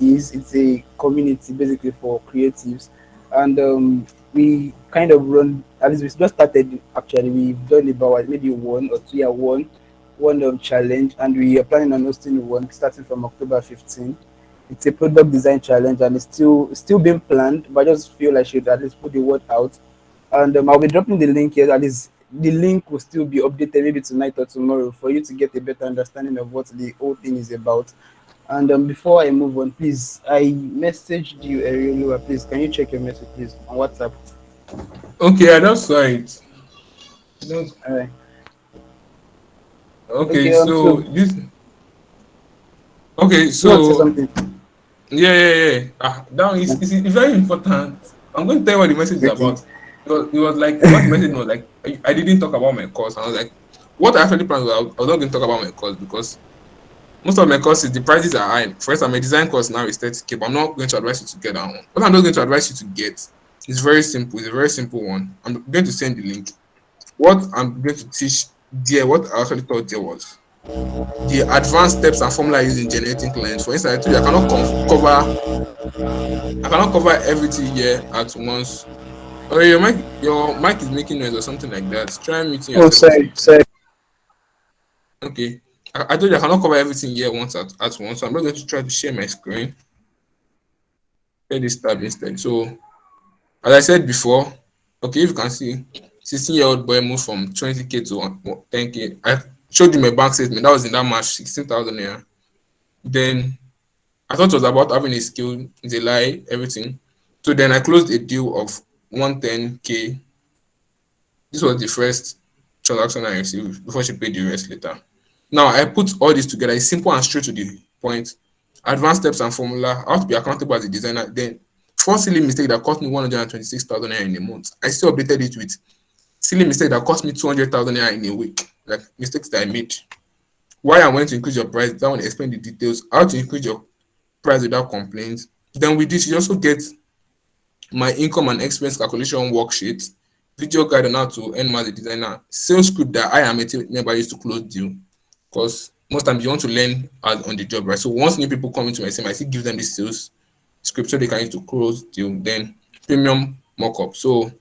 is. It's a community basically for creatives, and we kind of run. At least we just started. Actually, we've done about maybe 1 or 2 year one challenge, and we are planning on hosting one starting from October 15. It's a product design challenge, and it's still being planned. But I just feel I should at least put the word out, and I'll be dropping the link here. At least the link will still be updated maybe tonight or tomorrow for you to get a better understanding of what the whole thing is about. And before I move on, please, I messaged you, Erioluwa. Please, can you check your message, please, on WhatsApp? Okay, I just saw it. All right. Okay, Okay. so this. Okay, You want to say so something? yeah. That one is very important. I'm going to tell you what the message is Okay. about. It was like what the message was like. I didn't talk about my course. I was like, what I actually planned was I was not going to talk about my course because most of my courses the prices are high. For instance, my design course now is 30K, but I'm not going to advise you to get that one. What I'm not going to advise you to get is very simple. It's a very simple one. I'm going to send the link. What I'm going to teach there, what I actually thought there was the advanced steps and formula used in generating clients. For instance, I told you I cannot cover everything here at once. Or your mic is making noise or something like that. Try muting Oh, yourself or sorry, something. sorry. Okay. I told you I cannot cover everything here once at once. So I'm not going to try to share my screen. Share this tab instead. So as I said before, okay, if you can see, 16-year-old boy moved from 20K to 10K. I showed you my bank statement. That was in that March, 16,000 naira. Then I thought it was about having a skill, it's a lie, everything. So then I closed a deal of 110K. This was the first transaction I received before she paid the rest later. Now I put all this together. It's simple and straight to the point. Advanced steps and formula, how to be accountable as a designer. Then four silly mistake that cost me 126,000 naira in a month. I still updated it with silly mistake that cost me 200,000 naira in a week. Like mistakes that I made. Why I went to increase your price, that one explain the details, how to increase your price without complaints. Then with this, you also get my income and expense calculation worksheet, video guide on how to earn more as a designer, sales script that I am a team member used to close deal. Because most times you want to learn as on the job, right? So once new people come into my team, I still give them the sales script so they can use to close deal. Then premium mockup. So you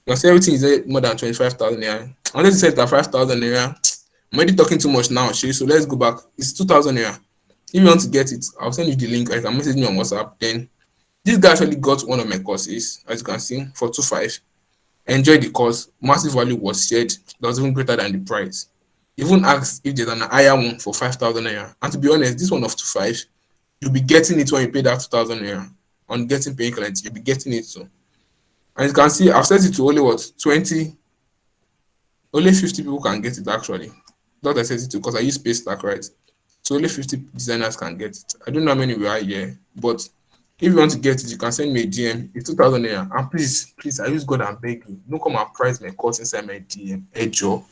can say everything is more than 25,000 naira. Unless you said that 5,000 naira, I'm already talking too much now, Shay. So let's go back. It's 2,000 naira. If you want to get it, I'll send you the link. I can message me on WhatsApp. Then this guy actually got one of my courses, as you can see, for 2.5. Enjoyed the course. Massive value was shared. That was even greater than the price. Even ask if there's an higher one for 5,000 naira. And to be honest, this one of 2.5, you'll be getting it when you pay that 2,000 naira. On getting paying clients, you'll be getting it too. And you can see I've set it to only what 20, only 50 people can get it actually. Not I set it to because I use Space Stack, right? So only 50 designers can get it. I don't know how many we are here, but if you want to get it, you can send me a DM. It's 2,000 naira. And please, I use God and beg you. Don't come and price my course inside my DM. Hey Joe,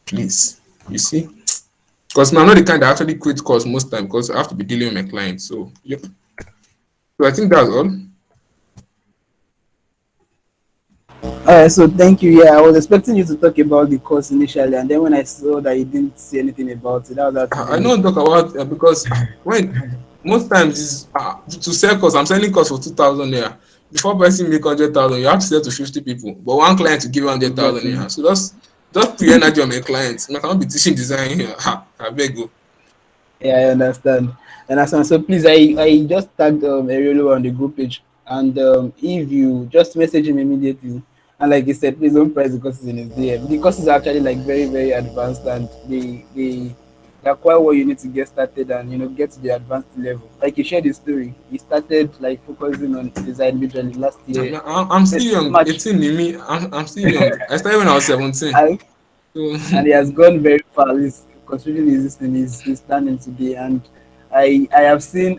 please. You see? Because I'm not the kind that actually quit course most time because I have to be dealing with my clients. So yep. So I think that's all. Alright, so thank you. Yeah, I was expecting you to talk about the course initially, and then when I saw that you didn't say anything about it, that was I actually don't talk about because when most times is to sell course, I'm selling course for 2,000 naira. Before person make 100,000, you have to sell to 50 people. But one client to give 100,000 exactly. naira. So just put energy on my clients. I cannot be teaching design here. I beg you. Yeah, I understand. So please, I just tagged Erioluwa on the group page, and if you just message him immediately, and like he said, please don't price the courses in his DM. The courses are actually like very very advanced, and they're quite what you need to get started and get to the advanced level. Like he shared his story, he started like focusing on design majorly last year. I'm still young. Much, 18 in me. I'm still young. I started when I was 17. and So and he has gone very far. He's considering his this thing, he's standing today, and I have seen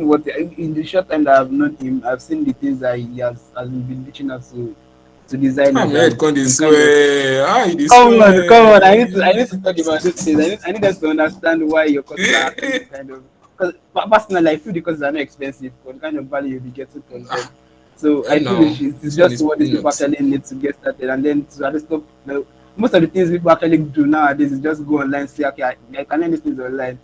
what in the short time that I've known him, I've seen the things that he has been reaching out to I'm designers head and con dey some kind of. swear. How you dey Come on! I swear? need to talk about these things. I need them to understand why your courses are actually kind of. Because personally, I feel the courses are not expensive for the kind of value you'll be getting from them. So Yeah, I feel no. it's This one just is what these people peanuts. actually need to get started, and then to other stuff. Most of the things people actually do nowadays is just go online, say, okay, I can learn these things online.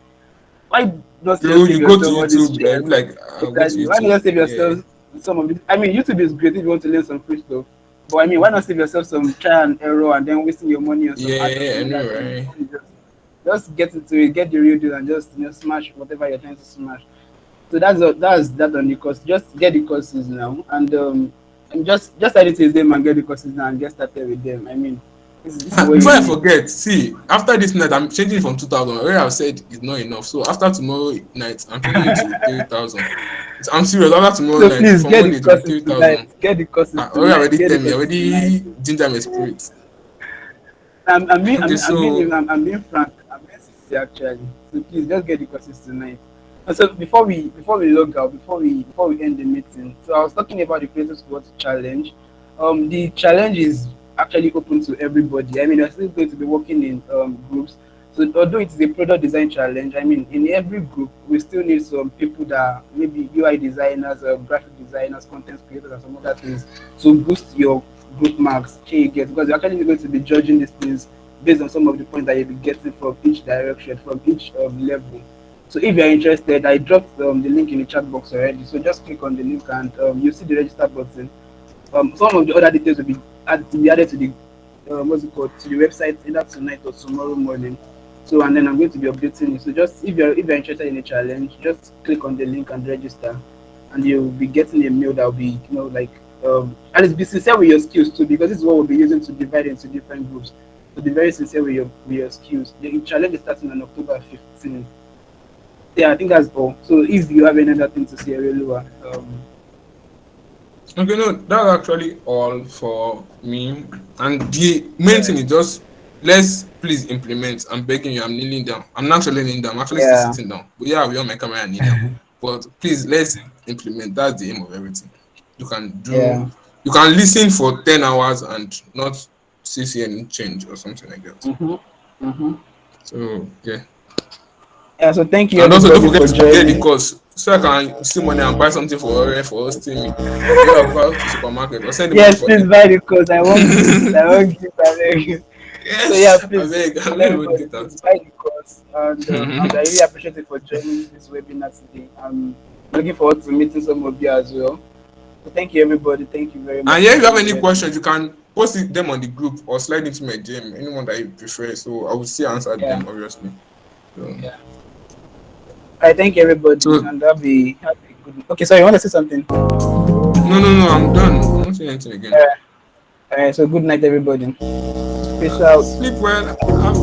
Why not just save You go to yourself all these YouTube, then chairs? be like, I'll go to Exactly. Why not YouTube. just save Yeah. yourself some of it? I mean, YouTube is great if you want to learn some free stuff. But I mean, why not save yourself some trial and error and then wasting your money on some ads or Yeah, I some other know, things? right? Just get into it, get the real deal, and just smash whatever you're trying to smash. So that's that on the course. Just get the courses now, and just add it to them and get the courses now and get started with them. I mean, this is what you Before I need. forget, see, after this night, I'm changing it from 2,000. Where I've said it's not enough. So after tomorrow night, I'm changing it to 3,000. I'm serious. After tomorrow So night, please from get the Monday to be courses tonight. 3,000. Get the courses Already tonight. Get the tell me, courses tonight. already ginger my spirit. Okay, so I'm being frank. I'm being sincere actually. So please just get the courses tonight. And so before we log out, before we end the meeting, so I was talking about the Creative Sports Challenge. The challenge is actually open to everybody. I mean, we're still going to be working in groups. So although it is a product design challenge, I mean, in every group we still need some people that are maybe UI designers, graphic designers, content creators, and some other things to boost your group marks. You get because you're actually going to be judging these things based on some of the points that you'll be getting from each direction, from each level. So if you're interested, I dropped the link in the chat box already. So just click on the link and you see the register button. Some of the other details will be added to the what's it called to the website either tonight or tomorrow morning. So and then I'm going to be updating you. So just if you're interested in a challenge, just click on the link and register, and you'll be getting a mail that will be like and it's be sincere with your skills too because this is what we'll be using to divide into different groups. So be very sincere with your skills. The challenge is starting on October 15th. Yeah, I think that's all. So if you have any other thing to say, Erioluwa, okay, no, that's actually all for me. And the main thing yeah, is just let's please implement. I'm begging you, I'm kneeling down. I'm not actually kneeling down, I'm actually still yeah, sitting down. But yeah, we on my camera and kneel down. But please let's implement. That's the aim of everything. You can yeah. you can listen for 10 hours and not see any change or something like that. Mm-hmm. Mm-hmm. So yeah. Yeah. So thank you And also don't everybody forget for to get the joining. course so I can see money and buy something for hosting me. Maybe I'll go to supermarket or send the money Yes, for please buy April. the course. I want gifts. I want gifts. I beg you. So yeah, Yes, I please beg. I'm tell not able to everybody, get out. please buy the course, and I really appreciate it for joining this webinar today. I'm looking forward to meeting some of you as well. So thank you everybody. Thank you very much And yeah, for if you have being any here questions, today. you can them on the group or slide into my DM, anyone that you prefer. So I will still answer Yeah, them, obviously. So, yeah. I thank everybody, so and have a good. Okay, sorry, you want to say something? no, I'm done. I'm not saying anything again. All right. So good night, everybody. Peace out. Sleep well. Have